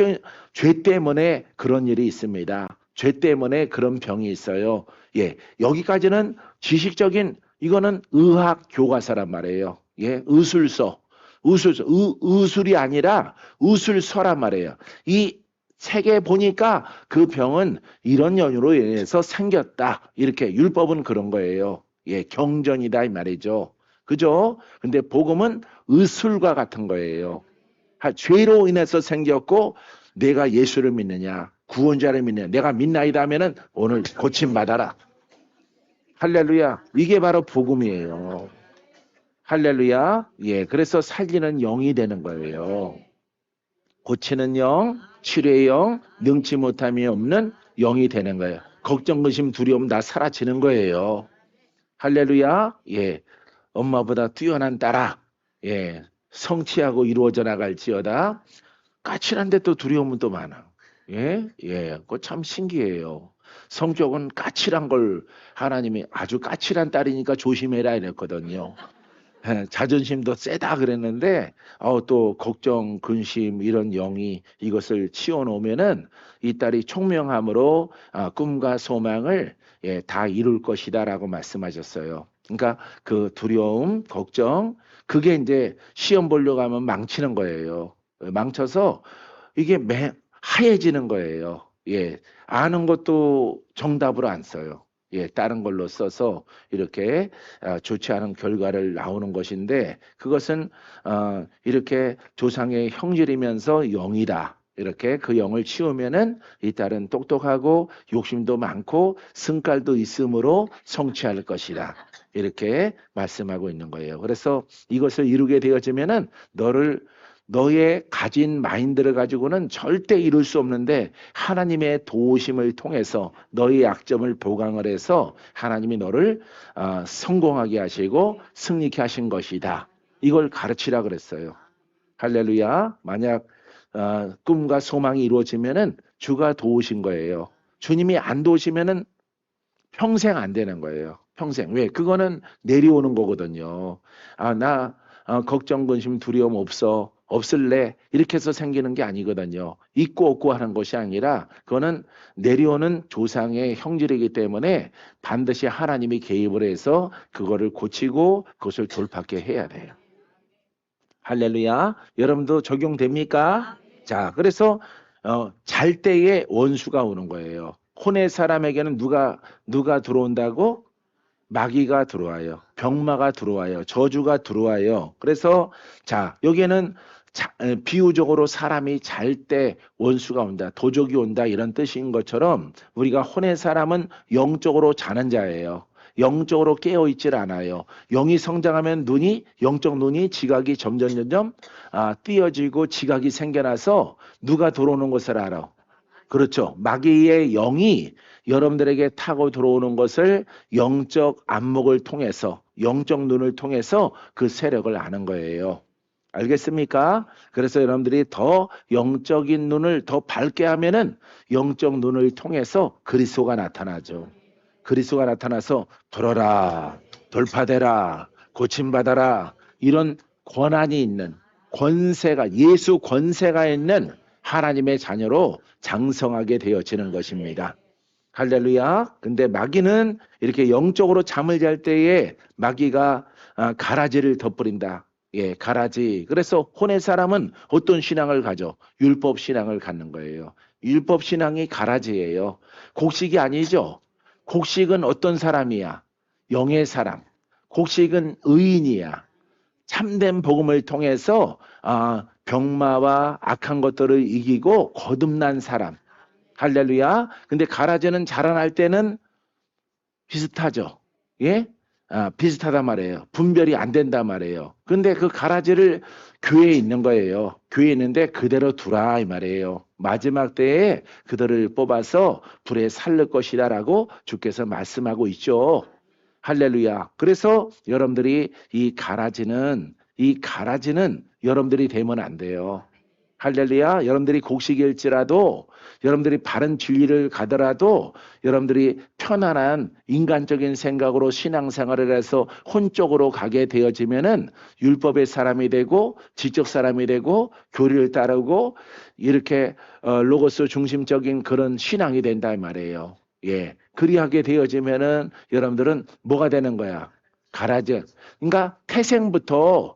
때문에 그런 일이 있습니다. 죄 때문에 그런 병이 있어요. 예, 여기까지는 지식적인 이거는 의학 교과서란 말이에요. 예, 의술이 아니라 의술서란 말이에요. 이 책에 보니까 그 병은 이런 연유로 인해서 생겼다. 이렇게 율법은 그런 거예요. 예, 경전이다 이 말이죠. 그죠? 근데 복음은 의술과 같은 거예요. 죄로 인해서 생겼고 내가 예수를 믿느냐 구원자를 믿느냐 내가 믿나이다 하면은 오늘 고침받아라. 할렐루야. 이게 바로 복음이에요. 할렐루야. 예, 그래서 살리는 영이 되는 거예요. 고치는 영, 치료의 영, 능치 못함이 없는 영이 되는 거예요. 걱정, 근심, 두려움 다 사라지는 거예요. 할렐루야. 예. 엄마보다 뛰어난 딸아. 예. 성취하고 이루어져 나갈지어다. 까칠한데 또 두려움은 또 많아. 예? 예. 그거 참 신기해요. 성격은 까칠한 걸 하나님이 아주 까칠한 딸이니까 조심해라 이랬거든요. 예, 자존심도 세다 그랬는데 또 걱정, 근심 이런 영이 이것을 치워놓으면은 이 딸이 총명함으로 꿈과 소망을 예, 다 이룰 것이다라고 말씀하셨어요. 그러니까 그 두려움, 걱정 그게 이제 시험 보려고 하면 망치는 거예요. 망쳐서 이게 하얘지는 거예요. 예, 아는 것도 정답으로 안 써요. 예, 다른 걸로 써서 이렇게 좋지 않은 결과를 나오는 것인데 그것은 이렇게 조상의 형질이면서 영이다. 이렇게 그 영을 치우면은 이 딸은 똑똑하고 욕심도 많고 승깔도 있으므로 성취할 것이다. 이렇게 말씀하고 있는 거예요. 그래서 이것을 이루게 되어지면은 너의 가진 마인드를 가지고는 절대 이룰 수 없는데 하나님의 도우심을 통해서 너의 약점을 보강을 해서 하나님이 너를 성공하게 하시고 승리케 하신 것이다. 이걸 가르치라 그랬어요. 할렐루야. 만약 꿈과 소망이 이루어지면은 주가 도우신 거예요. 주님이 안 도우시면은 평생 안 되는 거예요. 평생. 왜? 그거는 내려오는 거거든요. 나 걱정, 근심, 두려움 없을래. 이렇게 해서 생기는 게 아니거든요. 있고 없고 하는 것이 아니라 그거는 내려오는 조상의 형질이기 때문에 반드시 하나님이 개입을 해서 그거를 고치고 그것을 돌파하게 해야 돼요. 할렐루야. 여러분도 적용됩니까? 자, 그래서 잘 때에 원수가 오는 거예요. 혼의 사람에게는 누가 들어온다고? 마귀가 들어와요. 병마가 들어와요. 저주가 들어와요. 그래서 자, 여기에는 비유적으로 사람이 잘 때 원수가 온다. 도적이 온다. 이런 뜻인 것처럼 우리가 혼의 사람은 영적으로 자는 자예요. 영적으로 깨어 있질 않아요. 영이 성장하면 영적 눈이 지각이 점점 띄어지고 지각이 생겨나서 누가 들어오는 것을 알아. 그렇죠. 마귀의 영이 여러분들에게 타고 들어오는 것을 영적 안목을 통해서, 영적 눈을 통해서 그 세력을 아는 거예요. 알겠습니까? 그래서 여러분들이 더 영적인 눈을 더 밝게 하면은 영적 눈을 통해서 그리스도가 나타나죠. 그리스도가 나타나서 들어라, 돌파되라, 고침받아라 이런 권한이 있는 권세가 예수 권세가 있는 하나님의 자녀로 장성하게 되어지는 것입니다. 할렐루야. 근데 마귀는 이렇게 영적으로 잠을 잘 때에 마귀가 가라지를 덧부린다. 예, 가라지. 그래서 혼의 사람은 어떤 신앙을 가져? 율법 신앙을 갖는 거예요. 율법 신앙이 가라지예요. 곡식이 아니죠. 곡식은 어떤 사람이야? 영의 사람. 곡식은 의인이야. 참된 복음을 통해서 병마와 악한 것들을 이기고 거듭난 사람. 할렐루야. 근데 가라지는 자라날 때는 비슷하죠. 예? 비슷하단 말이에요. 분별이 안 된단 말이에요. 근데 그 가라지를 교회에 있는 거예요. 교회에 있는데 그대로 두라 이 말이에요. 마지막 때에 그들을 뽑아서 불에 살릴 것이다라고 주께서 말씀하고 있죠. 할렐루야. 그래서 여러분들이 이 가라지는 여러분들이 되면 안 돼요. 할렐루야. 여러분들이 곡식일지라도 여러분들이 바른 진리를 가더라도 여러분들이 편안한 인간적인 생각으로 신앙생활을 해서 혼적으로 가게 되어지면은 율법의 사람이 되고 지적 사람이 되고 교리를 따르고 이렇게 로고스 중심적인 그런 신앙이 된다 이 말이에요. 예. 그리하게 되어지면은 여러분들은 뭐가 되는 거야? 가라지. 그러니까 태생부터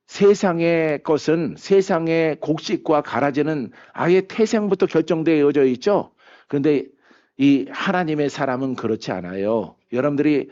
세상의 것은 세상의 곡식과 가라지는 아예 태생부터 결정되어져 있죠. 그런데 이 하나님의 사람은 그렇지 않아요. 여러분들이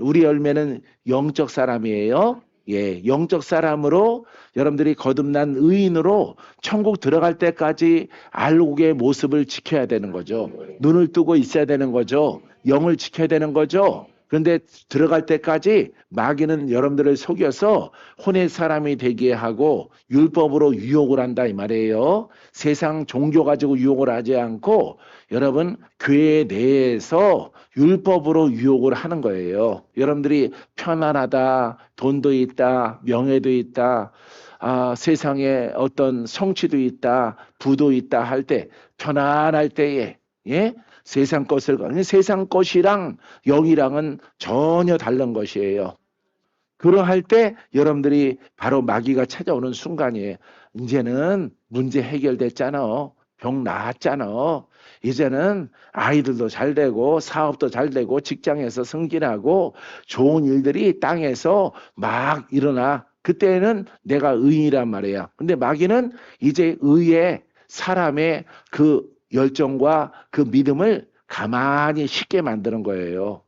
우리 열매는 영적 사람이에요. 예, 영적 사람으로 여러분들이 거듭난 의인으로 천국 들어갈 때까지 알곡의 모습을 지켜야 되는 거죠. 눈을 뜨고 있어야 되는 거죠. 영을 지켜야 되는 거죠. 근데 들어갈 때까지 마귀는 여러분들을 속여서 혼의 사람이 되게 하고 율법으로 유혹을 한다 이 말이에요. 세상 종교 가지고 유혹을 하지 않고 여러분 교회 내에서 율법으로 유혹을 하는 거예요. 여러분들이 편안하다, 돈도 있다, 명예도 있다, 세상에 어떤 성취도 있다, 부도 있다 할 때, 편안할 때에, 예? 세상 것을, 세상 것이랑 영이랑은 전혀 다른 것이에요. 그러할 때 여러분들이 바로 마귀가 찾아오는 순간이에요. 이제는 문제 해결됐잖아. 병 나았잖아. 이제는 아이들도 잘 되고 사업도 잘 되고 직장에서 승진하고 좋은 일들이 땅에서 막 일어나. 그때는 내가 의인이란 말이야. 근데 마귀는 이제 의에 사람의 그 열정과 그 믿음을 가만히 쉽게 만드는 거예요.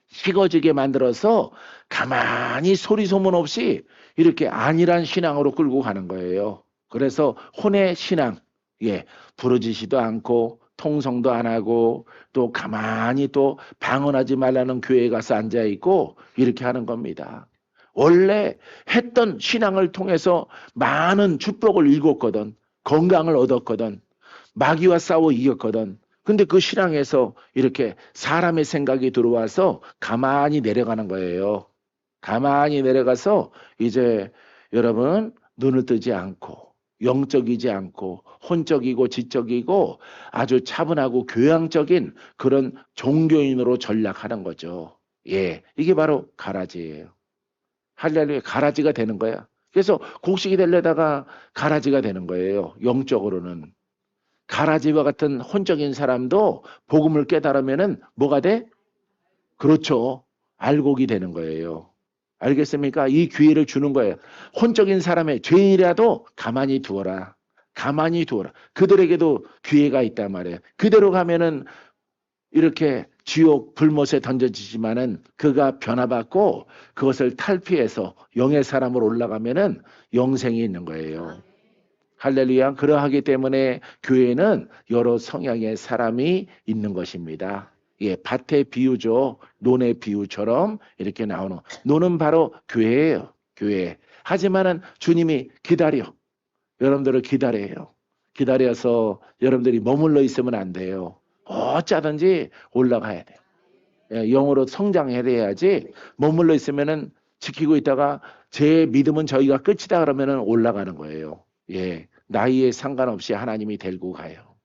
식어지게 만들어서 가만히 소리 소문 없이 이렇게 안일한 신앙으로 끌고 가는 거예요. 그래서 혼의 신앙, 예, 부르짖지도 않고 통성도 안 하고 또 가만히 또 방언하지 말라는 교회에 가서 앉아 있고 이렇게 하는 겁니다. 원래 했던 신앙을 통해서 많은 축복을 읽었거든. 건강을 얻었거든. 마귀와 싸워 이겼거든. 근데 그 신앙에서 이렇게 사람의 생각이 들어와서 가만히 내려가는 거예요. 가만히 내려가서 이제 여러분 눈을 뜨지 않고 영적이지 않고 혼적이고 지적이고 아주 차분하고 교양적인 그런 종교인으로 전락하는 거죠. 예, 이게 바로 가라지예요. 할렐루야, 가라지가 되는 거야. 그래서 곡식이 되려다가 가라지가 되는 거예요. 영적으로는. 가라지와 같은 혼적인 사람도 복음을 깨달으면은 뭐가 돼? 그렇죠. 알곡이 되는 거예요. 알겠습니까? 이 기회를 주는 거예요. 혼적인 사람의 죄인이라도 가만히 두어라. 가만히 두어라. 그들에게도 기회가 있단 말이에요. 그대로 가면은 이렇게 지옥 불못에 던져지지만은 그가 변화받고 그것을 탈피해서 영의 사람으로 올라가면은 영생이 있는 거예요. 할렐루야. 그러하기 때문에 교회는 여러 성향의 사람이 있는 것입니다. 예, 밭의 비유죠. 논의 비유처럼 이렇게 나오는. 논은 바로 교회예요. 교회. 하지만은 주님이 기다려. 여러분들을 기다려요. 기다려서 여러분들이 머물러 있으면 안 돼요. 어쩌든지 올라가야 돼요. 예, 영으로 성장해야지 머물러 있으면은 지키고 있다가 제 믿음은 저희가 끝이다 그러면은 올라가는 거예요. 예, 나이에 상관없이 하나님이 데리고 가요.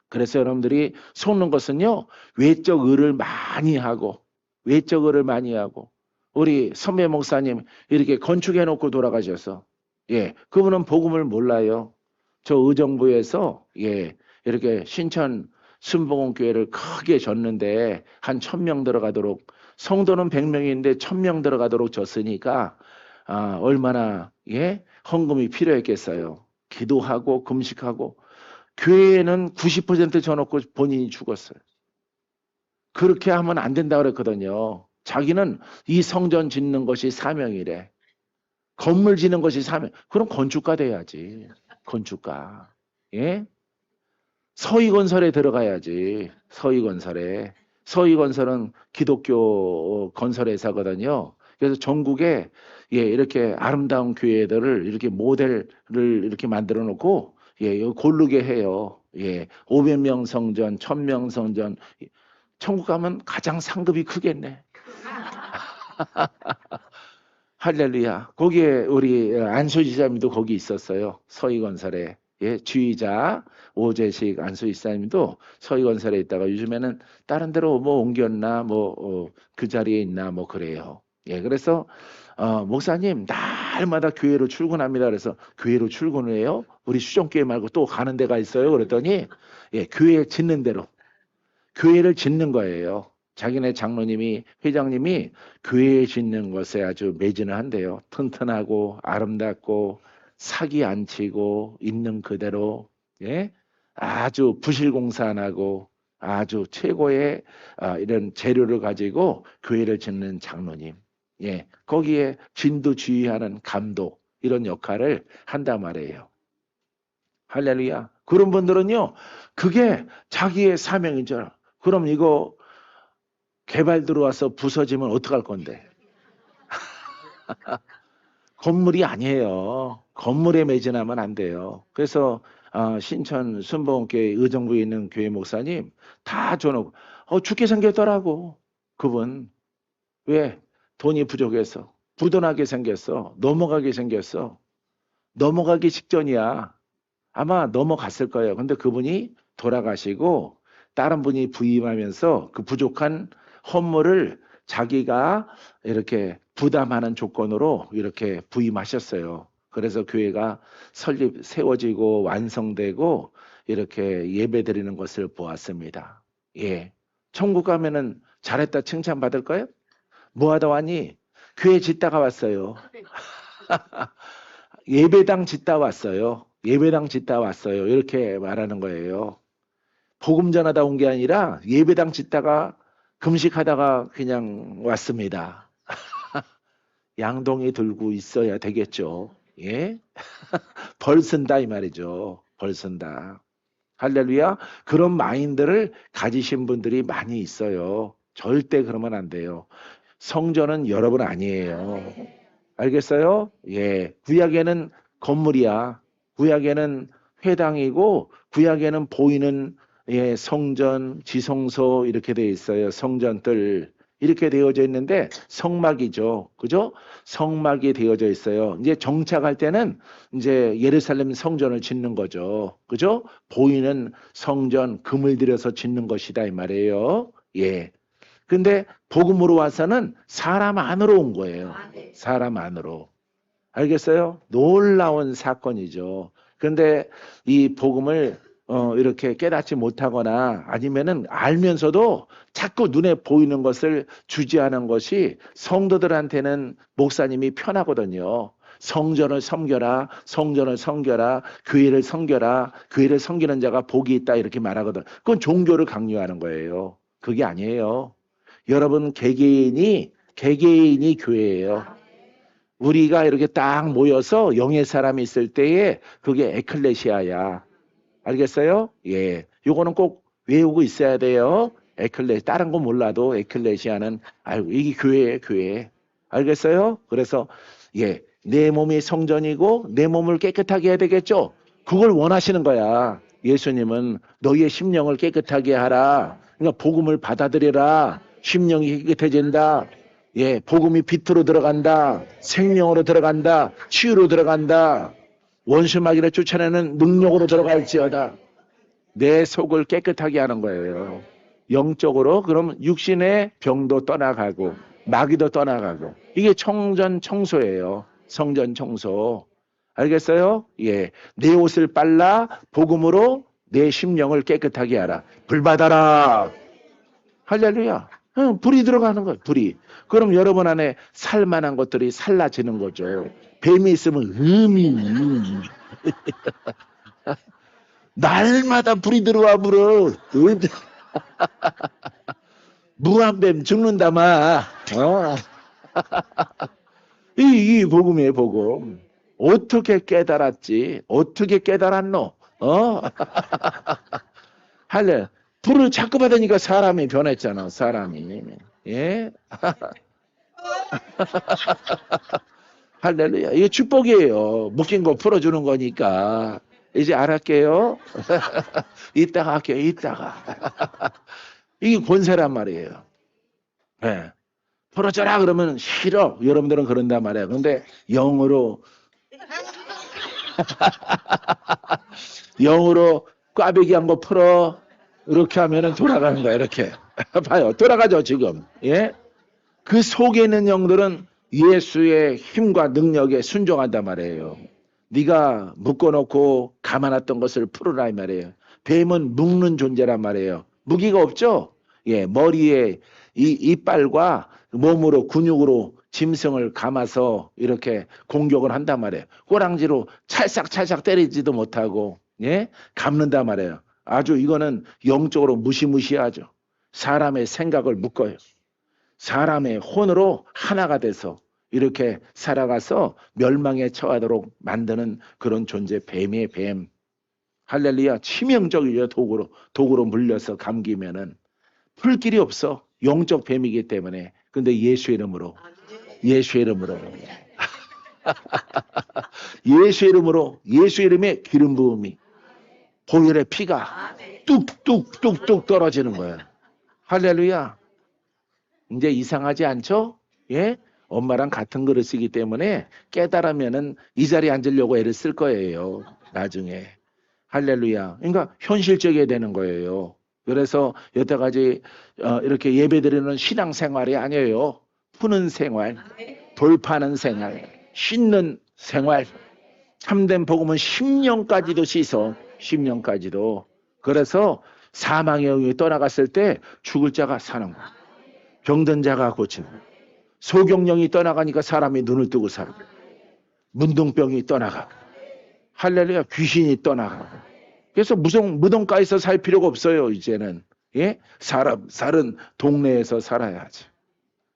그래서 여러분들이 속는 것은요, 외적 의를 많이 하고, 외적 의를 많이 하고, 우리 선배 목사님 이렇게 건축해 놓고 돌아가셔서, 예, 그분은 복음을 몰라요. 저 의정부에서, 예, 이렇게 신천 순복음교회를 크게 졌는데, 한 1000명 들어가도록, 성도는 100명인데 1000명 들어가도록 졌으니까, 얼마나, 예, 헌금이 필요했겠어요. 기도하고, 금식하고, 교회에는 90% 져놓고 본인이 죽었어요. 그렇게 하면 안 된다 그랬거든요. 자기는 이 성전 짓는 것이 사명이래. 건물 짓는 것이 사명. 그럼 건축가 돼야지. 건축가. 예? 서희건설에 들어가야지. 서희건설에. 서희건설은 기독교 건설회사거든요. 그래서 전국에 예, 이렇게 아름다운 교회들을 이렇게 모델을 이렇게 만들어 놓고 예, 고르게 해요. 예, 500명 성전, 1000명 성전. 천국 가면 가장 상급이 크겠네. 할렐루야. 거기에 우리 안수지사님도 거기 있었어요. 서희건설에. 예, 주의자 오재식 안수지사님도 서희건설에 있다가 요즘에는 다른 데로 뭐 옮겼나 그 자리에 있나 뭐 그래요. 예, 그래서 목사님 날마다 교회로 출근합니다. 그래서 교회로 출근을 해요? 우리 수정교회 말고 또 가는 데가 있어요? 그랬더니 예, 교회 짓는 대로 교회를 짓는 거예요. 자기네 장로님이 회장님이 교회 짓는 것에 아주 매진을 한대요. 튼튼하고 아름답고 사기 안 치고 있는 그대로 예? 아주 부실공사 안 하고 아주 최고의 이런 재료를 가지고 교회를 짓는 장로님. 예, 거기에 진두지휘하는 감독 이런 역할을 한단 말이에요. 할렐루야. 그런 분들은요, 그게 자기의 사명인 줄 알아. 그럼 이거 개발 들어와서 부서지면 어떡할 건데? 건물이 아니에요. 건물에 매진하면 안 돼요. 그래서 신천 순복음교회 의정부에 있는 교회 목사님 다 줘놓고 죽게 생겼더라고. 그분. 왜? 돈이 부족해서. 부도나게 생겼어. 넘어가게 생겼어. 넘어가기 직전이야. 아마 넘어갔을 거예요. 근데 그분이 돌아가시고 다른 분이 부임하면서 그 부족한 헌물을 자기가 이렇게 부담하는 조건으로 이렇게 부임하셨어요. 그래서 교회가 설립, 세워지고 완성되고 이렇게 예배 드리는 것을 보았습니다. 예. 천국 가면은 잘했다 칭찬받을 거예요? 뭐 하다 왔니? 교회 짓다가 왔어요. 예배당 짓다 왔어요. 예배당 짓다 왔어요. 이렇게 말하는 거예요. 복음 전하다 온 게 아니라 예배당 짓다가 금식하다가 그냥 왔습니다. 양동이 들고 있어야 되겠죠. 예? 벌 쓴다 이 말이죠. 벌 쓴다. 할렐루야. 그런 마인드를 가지신 분들이 많이 있어요. 절대 그러면 안 돼요. 성전은 여러분 아니에요. 알겠어요? 예. 구약에는 건물이야. 구약에는 회당이고 구약에는 보이는 성전, 지성소 이렇게 되어 있어요. 성전들 이렇게 되어져 있는데 성막이죠. 그죠? 성막이 되어져 있어요. 이제 정착할 때는 이제 예루살렘 성전을 짓는 거죠. 그죠? 보이는 성전 금을 들여서 짓는 것이다 이 말이에요. 예. 근데 복음으로 와서는 사람 안으로 온 거예요. 사람 안으로. 알겠어요? 놀라운 사건이죠. 근데 이 복음을 이렇게 깨닫지 못하거나 아니면은 알면서도 자꾸 눈에 보이는 것을 주지하는 것이 성도들한테는 목사님이 편하거든요. 성전을 섬겨라, 성전을 섬겨라, 교회를 섬겨라, 교회를 섬기는 자가 복이 있다 이렇게 말하거든. 그건 종교를 강요하는 거예요. 그게 아니에요. 여러분 개개인이 교회예요. 우리가 이렇게 딱 모여서 영의 사람이 있을 때에 그게 에클레시아야. 알겠어요? 예. 요거는 꼭 외우고 있어야 돼요. 다른 거 몰라도 에클레시아는 알고 이게 교회예요, 교회. 알겠어요? 그래서 예. 내 몸이 성전이고 내 몸을 깨끗하게 해야 되겠죠? 그걸 원하시는 거야. 예수님은 너희의 심령을 깨끗하게 하라. 그러니까 복음을 받아들여라. 심령이 깨끗해진다. 예, 복음이 빛으로 들어간다. 생명으로 들어간다. 치유로 들어간다. 원수마귀를 쫓아내는 능력으로 들어갈지어다. 내 속을 깨끗하게 하는 거예요. 영적으로 그럼 육신의 병도 떠나가고 마귀도 떠나가고 이게 청전 청소예요. 성전 청소. 알겠어요? 예. 내 옷을 빨라 복음으로 내 심령을 깨끗하게 하라. 불 받아라. 할렐루야. 불이 들어가는 거예요. 불이. 그럼 여러분 안에 살만한 것들이 살라지는 거죠. 뱀이 있으면 음이 날마다 불이 들어와 불어. 무한뱀 죽는다마. 이 복음이에요, 복음. 어떻게 깨달았지? 어떻게 깨달았노? 할래. 불을 자꾸 받으니까 사람이 변했잖아, 사람이. 예? 할렐루야. 이게 축복이에요. 묶인 거 풀어주는 거니까. 이제 알았게요. 이따가 할게요, 이따가. 이게 권세란 말이에요. 예. 풀어줘라 그러면 싫어. 여러분들은 그런단 말이에요. 근데 영으로 꽈배기 한 거 풀어. 이렇게 하면은 돌아가는 거야. 이렇게. 봐요. 돌아가죠, 지금. 예? 그 속에 있는 영들은 예수의 힘과 능력에 순종한단 말이에요. 네가 묶어놓고 감아놨던 것을 풀어라 이 말이에요. 뱀은 묶는 존재란 말이에요. 무기가 없죠? 예, 머리에 이 이빨과 몸으로 근육으로 짐승을 감아서 이렇게 공격을 한단 말이에요. 꼬랑지로 찰싹찰싹 때리지도 못하고 예? 감는단 말이에요. 아주 이거는 영적으로 무시무시하죠. 사람의 생각을 묶어요. 사람의 혼으로 하나가 돼서 이렇게 살아가서 멸망에 처하도록 만드는 그런 존재, 뱀이에요, 뱀. 할렐루야. 치명적이죠. 독으로 물려서 감기면은 풀 길이 없어. 영적 뱀이기 때문에. 근데 예수 이름으로, 예수 이름으로, 예수 이름으로, 예수 이름의 기름 부음이, 보혈의 피가 뚝뚝뚝뚝 떨어지는 거야. 할렐루야. 이제 이상하지 않죠? 예? 엄마랑 같은 그릇이기 때문에 깨달으면은 이 자리에 앉으려고 애를 쓸 거예요. 나중에. 할렐루야. 그러니까 현실적이어야 되는 거예요. 그래서 여태까지 이렇게 예배드리는 신앙생활이 아니에요. 푸는 생활, 돌파하는 생활, 씻는 생활. 참된 복음은 10년까지도 씻어. 10년까지도. 그래서 사망의 영이 떠나갔을 때 죽을 자가 사는 거야. 병든 자가 고치는 거야. 소경령이 떠나가니까 사람이 눈을 뜨고 살고, 문둥병이 떠나가고, 할렐루야, 귀신이 떠나가고. 그래서 무덤가에서 살 필요가 없어요. 이제는. 예? 살은 동네에서 살아야지.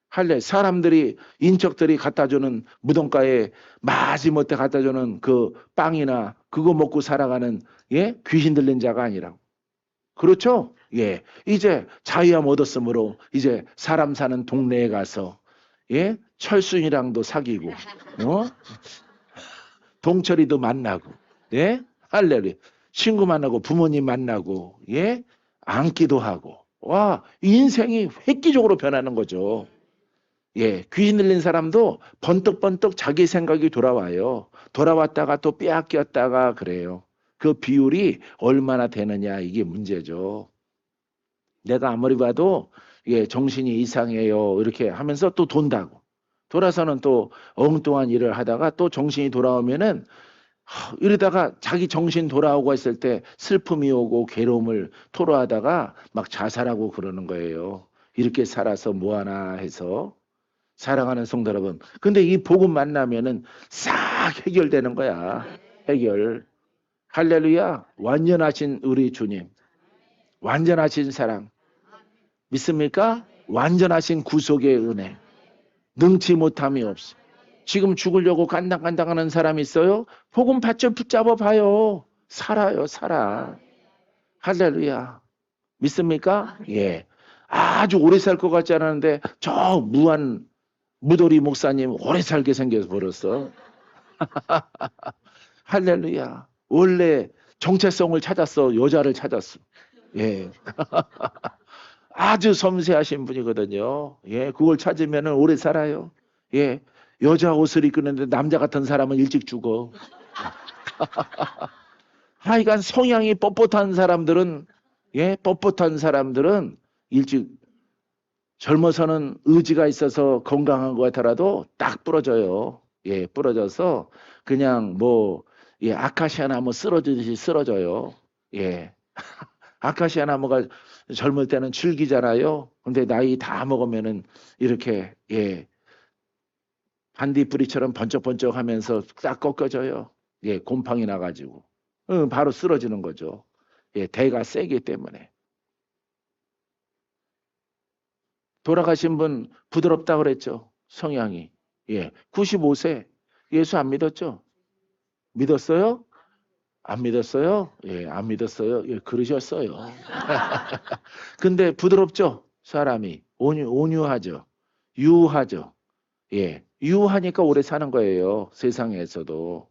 할래. 사람들이, 인척들이 갖다 주는 무덤가에 마지못해 갖다 주는 그 빵이나 그거 먹고 살아가는, 예? 귀신 들린 자가 아니라고. 그렇죠? 예. 이제 자유함 얻었으므로 이제 사람 사는 동네에 가서, 예? 철순이랑도 사귀고, 동철이도 만나고, 예? 할렐루야. 친구 만나고, 부모님 만나고, 예? 앉기도 하고. 와, 인생이 획기적으로 변하는 거죠. 예, 귀신 들린 사람도 번뜩번뜩 자기 생각이 돌아와요. 돌아왔다가 또 빼앗겼다가 그래요. 그 비율이 얼마나 되느냐, 이게 문제죠. 내가 아무리 봐도 예, 정신이 이상해요. 이렇게 하면서 또 돈다고. 돌아서는 또 엉뚱한 일을 하다가 또 정신이 돌아오면은 이러다가 자기 정신 돌아오고 했을 때 슬픔이 오고 괴로움을 토로하다가 막 자살하고 그러는 거예요. 이렇게 살아서 뭐하나 해서. 사랑하는 성도 여러분. 근데 이 복음 만나면은 싹 해결되는 거야. 해결. 할렐루야. 완전하신 우리 주님. 완전하신 사랑. 믿습니까? 완전하신 구속의 은혜. 능치 못함이 없어. 지금 죽으려고 간당간당하는 사람 있어요? 복음 받쳐 붙잡아 봐요. 살아요, 살아. 할렐루야. 믿습니까? 예. 아주 오래 살 것 같지 않았는데 저 무도리 목사님 오래 살게 생겨서 버렸어. 할렐루야. 원래 정체성을 찾았어. 여자를 찾았어. 예. 아주 섬세하신 분이거든요. 예. 그걸 찾으면 오래 살아요. 예. 여자 옷을 입고 있는데 남자 같은 사람은 일찍 죽어. 하여간 성향이 뻣뻣한 사람들은, 예. 뻣뻣한 사람들은 일찍 젊어서는 의지가 있어서 건강한 것 같더라도 딱 부러져요. 예, 부러져서 그냥 뭐, 예, 아카시아 나무 쓰러지듯이 쓰러져요. 예. 아카시아 나무가 젊을 때는 줄기잖아요. 근데 나이 다 먹으면은 이렇게, 예, 반딧불이처럼 번쩍번쩍 하면서 딱 꺾여져요. 예, 곰팡이 나가지고. 바로 쓰러지는 거죠. 예, 대가 세기 때문에. 돌아가신 분 부드럽다 그랬죠. 성향이. 예. 95세. 예수 안 믿었죠? 믿었어요? 안 믿었어요? 예, 안 믿었어요. 예, 그러셨어요. 근데 부드럽죠? 사람이. 온유하죠. 유하죠. 예. 유하니까 오래 사는 거예요. 세상에서도.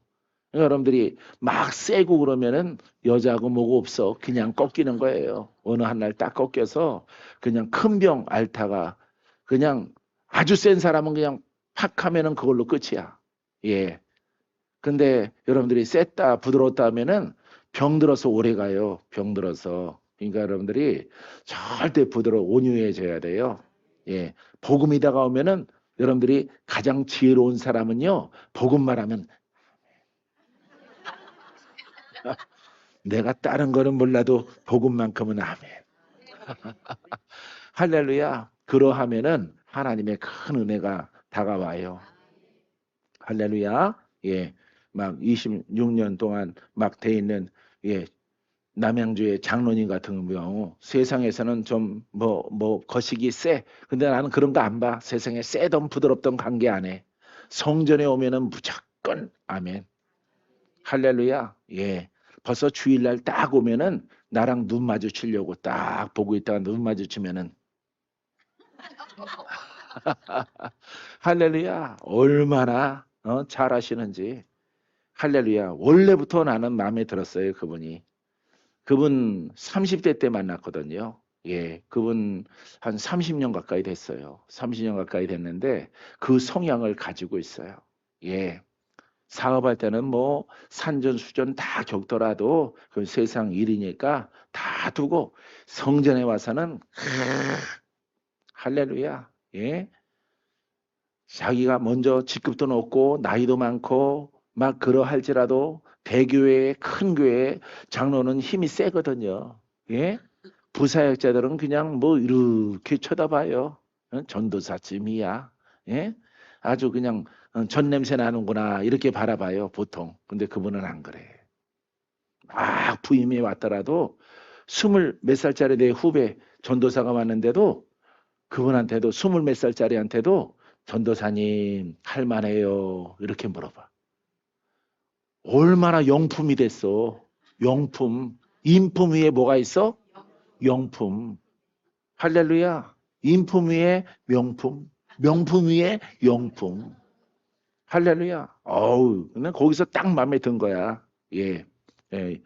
그러니까 여러분들이 막 세고 그러면은 여자하고 뭐고 없어. 그냥 꺾이는 거예요. 어느 한 날 딱 꺾여서 그냥 큰 병 앓다가 그냥 아주 센 사람은 그냥 팍 하면은 그걸로 끝이야. 예. 근데 여러분들이 셌다, 부드러웠다 하면은 병 들어서 오래 가요. 병 들어서. 그러니까 여러분들이 절대 온유해져야 돼요. 예. 복음이 다가오면은 여러분들이 가장 지혜로운 사람은요. 복음만 하면 내가 다른 거는 몰라도 복음만큼은 아멘. 할렐루야. 그러하면은 하나님의 큰 은혜가 다가와요. 할렐루야. 예. 막 26년 동안 막 돼 있는 예. 남양주의 장로님 같은 경우 세상에서는 좀 거시기 세. 근데 나는 그런 거 안 봐. 세상에 세던 부드럽던 관계 안 해. 성전에 오면은 무조건 아멘. 할렐루야. 예. 벌써 주일날 딱 오면은 나랑 눈 마주치려고 딱 보고 있다가 눈 마주치면은 할렐루야. 얼마나 잘하시는지. 할렐루야. 원래부터 나는 마음에 들었어요, 그분이. 그분 30대 때 만났거든요. 예, 그분 한 30년 가까이 됐어요. 30년 가까이 됐는데 그 성향을 가지고 있어요. 예. 사업할 때는 뭐 산전수전 다 겪더라도 그 세상 일이니까 다 두고 성전에 와서는 할렐루야. 예. 자기가 먼저 직급도 높고 나이도 많고 막 그러할지라도 대교회 큰 교회 장로는 힘이 세거든요. 예? 부사역자들은 그냥 뭐 이렇게 쳐다봐요. 전도사쯤이야. 예? 아주 그냥 전 냄새 나는구나 이렇게 바라봐요 보통. 근데 그분은 안 그래. 막 부임이 왔더라도 20몇 살짜리 내 후배 전도사가 왔는데도 그분한테도 20몇 살짜리한테도 전도사님 할만해요 이렇게 물어봐. 얼마나 영품이 됐어. 영품. 인품 위에 뭐가 있어? 영품. 할렐루야. 인품 위에 명품. 명품 위에 영품. 할렐루야. 어우, 난 거기서 딱 마음에 든 거야. 예. 예.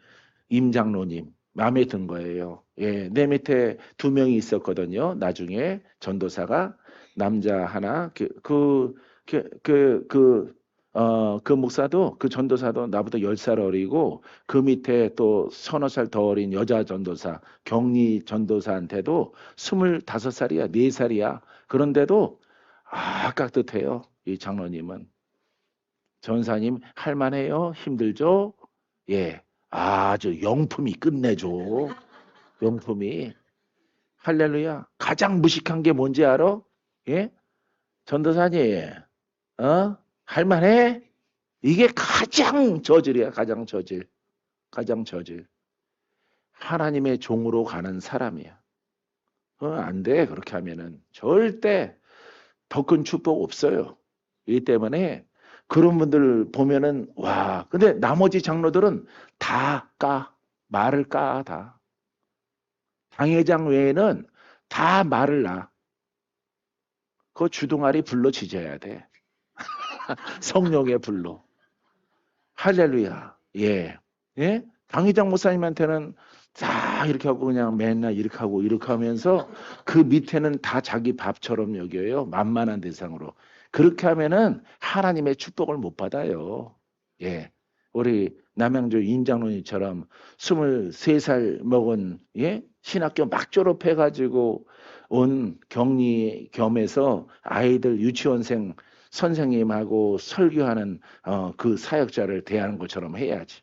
임 장로님. 마음에 든 거예요. 예. 내 밑에 2명이 있었거든요. 나중에 전도사가 남자 하나, 그 목사도, 그 전도사도 나보다 10살 어리고, 그 밑에 또 서너 살 더 어린 여자 전도사, 격리 전도사한테도 25살이야, 4살이야. 그런데도, 깍듯해요. 이 장로님은. 전사님, 할만해요? 힘들죠? 예. 아주 영품이 끝내줘. 영품이. 할렐루야. 가장 무식한 게 뭔지 알아? 예? 전도사님, 할만해? 이게 가장 저질이야, 가장 저질. 가장 저질. 하나님의 종으로 가는 사람이야. 안 돼, 그렇게 하면은. 절대 더 큰 축복 없어요. 이 때문에 그런 분들 보면은, 와, 근데 나머지 장로들은 다 까. 말을 까, 다. 당회장 외에는 다 말을 놔. 그 주둥아리 불로 지져야 돼. 성령의 불로. 할렐루야. 예. 예? 당회장 목사님한테는 다 이렇게 하고 그냥 맨날 이렇게 하고 이렇게 하면서 그 밑에는 다 자기 밥처럼 여겨요. 만만한 대상으로. 그렇게 하면은 하나님의 축복을 못 받아요. 예. 우리 남양주 임장로님처럼 23살 먹은 예? 신학교 막 졸업해 가지고 온 격리 겸해서 아이들 유치원생 선생님하고 설교하는 그 사역자를 대하는 것처럼 해야지.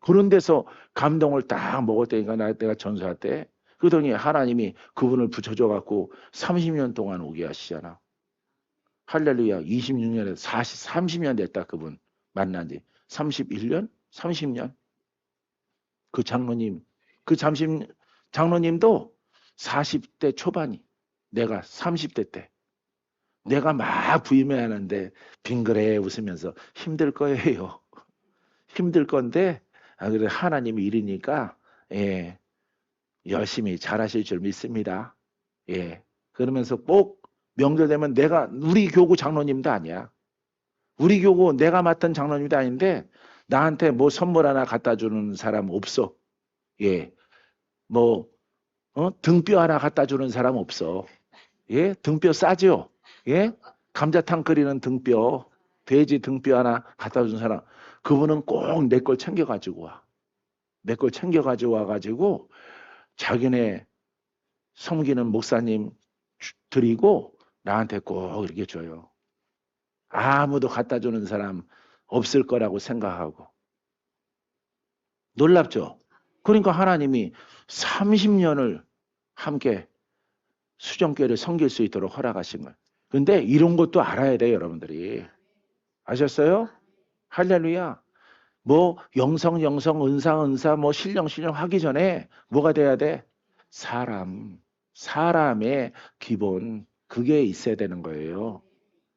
그런 데서 감동을 딱 먹었다니까 내가 전수할 때. 그러더니 하나님이 그분을 붙여줘 갖고 30년 동안 오게 하시잖아. 할렐루야. 26년에서 30년 됐다 그분 만난 지. 31년? 30년? 그 장로님. 그 장로님도 40대 초반이. 내가 30대 때. 내가 막 부임해야 하는데 빙그레 웃으면서 힘들 거예요. 힘들 건데 그래 하나님이 일이니까 예, 열심히 잘하실 줄 믿습니다. 예. 그러면서 꼭 명절 되면 내가 우리 교구 장로님도 아니야. 우리 교구 내가 맡은 장로님도 아닌데 나한테 뭐 선물 하나 갖다 주는 사람 없어. 예. 뭐 등뼈 하나 갖다 주는 사람 없어. 예? 등뼈 싸죠? 예? 감자탕 끓이는 등뼈, 돼지 등뼈 하나 갖다 준 사람, 그분은 꼭 내 걸 챙겨가지고 와. 내 걸 챙겨가지고 와가지고 자기네 섬기는 목사님 드리고 나한테 꼭 이렇게 줘요. 아무도 갖다 주는 사람 없을 거라고 생각하고. 놀랍죠? 그러니까 하나님이 30년을 함께 수정교회를 섬길 수 있도록 허락하신 거예요. 근데 이런 것도 알아야 돼요, 여러분들이. 아셨어요? 할렐루야. 뭐 영성, 은사, 뭐 신령 하기 전에 뭐가 돼야 돼? 사람의 기본 그게 있어야 되는 거예요.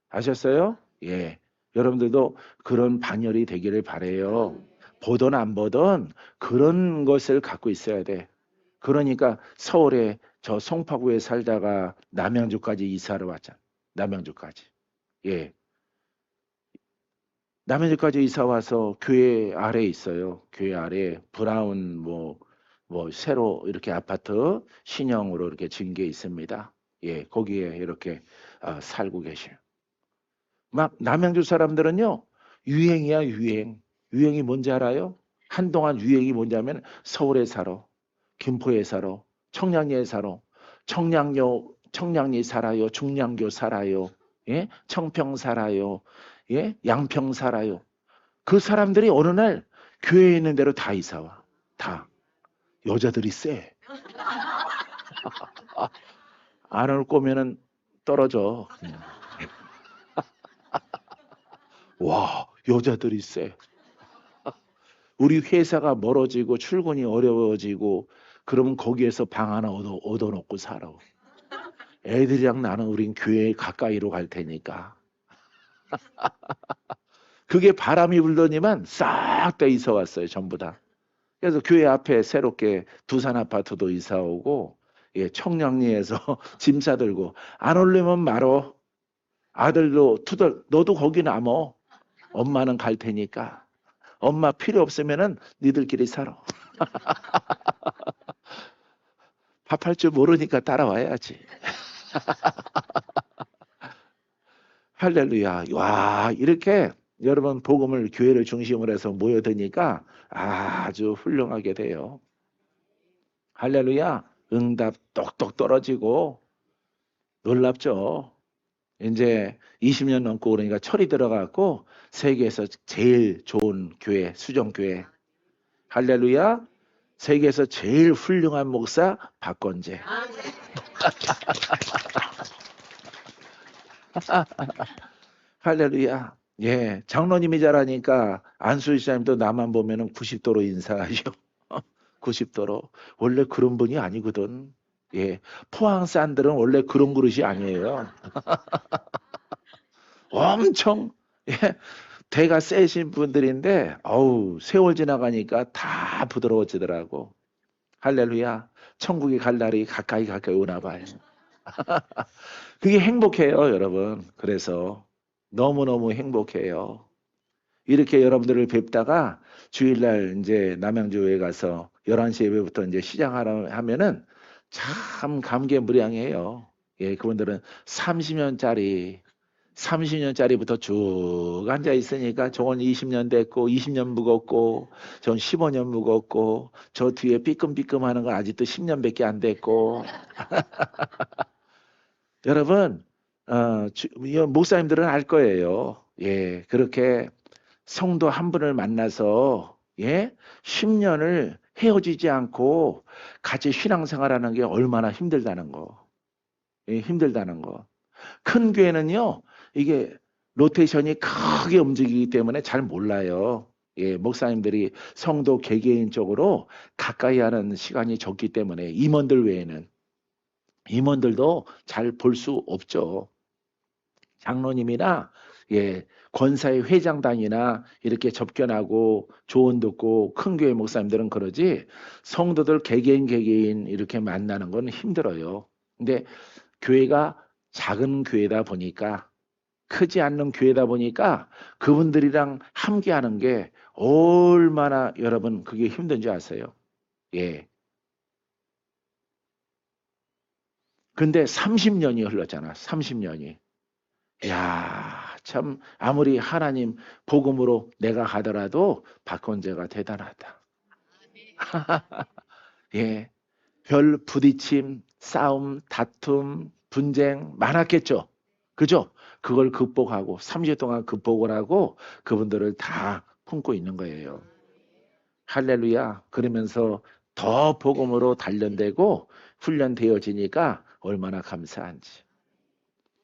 아셨어요? 예. 여러분들도 그런 반열이 되기를 바래요. 보던 안 보던 그런 것을 갖고 있어야 돼. 그러니까 서울에 저 송파구에 살다가 남양주까지 이사를 왔잖아. 남양주까지. 예. 남양주까지 이사 와서 교회 아래 있어요. 교회 아래 브라운 뭐 새로 이렇게 아파트 신형으로 이렇게 지은 게 있습니다. 예, 거기에 이렇게 살고 계셔요. 막 남양주 사람들은요, 유행이야, 유행. 유행이 뭔지 알아요? 한동안 유행이 뭔지 하면 서울에 살아, 김포에 살아, 청량리에 살아, 청량리 살아요, 중량교 살아요, 예? 청평 살아요, 예? 양평 살아요. 그 사람들이 어느 날 교회에 있는 대로 다 이사 와. 다. 여자들이 쎄. 안 올 거면은 떨어져. 와, 여자들이 쎄. 우리 회사가 멀어지고 출근이 어려워지고 그러면 거기에서 방 하나 얻어놓고 살아. 애들이랑 나는 우린 교회 가까이로 갈 테니까. 그게 바람이 불더니만 싹 다 이사 왔어요. 전부 다. 그래서 교회 앞에 새롭게 두산 아파트도 이사 오고, 예, 청량리에서 짐 싸들고 안 오려면 말어. 아들도 투덜 너도 거기 남어. 엄마는 갈 테니까. 엄마 필요 없으면은 니들끼리 살아. 밥할 줄 모르니까 따라와야지. 할렐루야. 와, 이렇게 여러분 복음을 교회를 중심으로 해서 모여드니까 아주 훌륭하게 돼요. 할렐루야. 응답 똑똑 떨어지고 놀랍죠. 이제 20년 넘고 그러니까 철이 들어갔고 세계에서 제일 좋은 교회, 수정교회. 할렐루야. 세계에서 제일 훌륭한 목사 박건재. 할렐루야. 예, 장로님이 잘하니까 안수희 사님도 나만 보면은 90도로 인사하죠. 90도로. 원래 그런 분이 아니거든. 예, 포항 산들은 원래 그런 그릇이 아니에요. 엄청 예, 대가 세신 분들인데 어우 세월 지나가니까 다 부드러워지더라고. 할렐루야. 천국에 갈 날이 가까이 오나 봐요. 그게 행복해요, 여러분. 그래서 너무너무 행복해요. 이렇게 여러분들을 뵙다가 주일날 이제 남양주에 가서 11시 예배부터 이제 시작하라 하면은 참 감개무량해요. 예, 그분들은 30년짜리부터 쭉 앉아 있으니까 저건 20년 됐고 20년 묵었고 전 15년 묵었고 저 뒤에 삐끔삐끔 하는 건 아직도 10년밖에 안 됐고 여러분 목사님들은 알 거예요. 예, 그렇게 성도 한 분을 만나서 예, 10년을 헤어지지 않고 같이 신앙생활하는 게 얼마나 힘들다는 거. 예, 힘들다는 거. 큰 교회는요, 이게 로테이션이 크게 움직이기 때문에 잘 몰라요. 예, 목사님들이 성도 개개인적으로 가까이 하는 시간이 적기 때문에 임원들 외에는 임원들도 잘 볼 수 없죠. 장로님이나 예, 권사의 회장단이나 이렇게 접견하고 조언 듣고 큰 교회 목사님들은 그러지 성도들 개개인 이렇게 만나는 건 힘들어요. 근데 교회가 작은 교회다 보니까 크지 않는 교회다 보니까 그분들이랑 함께 하는 게 얼마나 여러분 그게 힘든지 아세요? 예. 근데 30년이 흘렀잖아. 30년이. 야, 참 아무리 하나님 복음으로 내가 하더라도 박건재가 대단하다. 예. 별 부딪힘, 싸움, 다툼, 분쟁 많았겠죠. 그죠? 그걸 극복하고 30년 동안 극복을 하고 그분들을 다 품고 있는 거예요. 할렐루야. 그러면서 더 복음으로 단련되고 훈련되어지니까 얼마나 감사한지.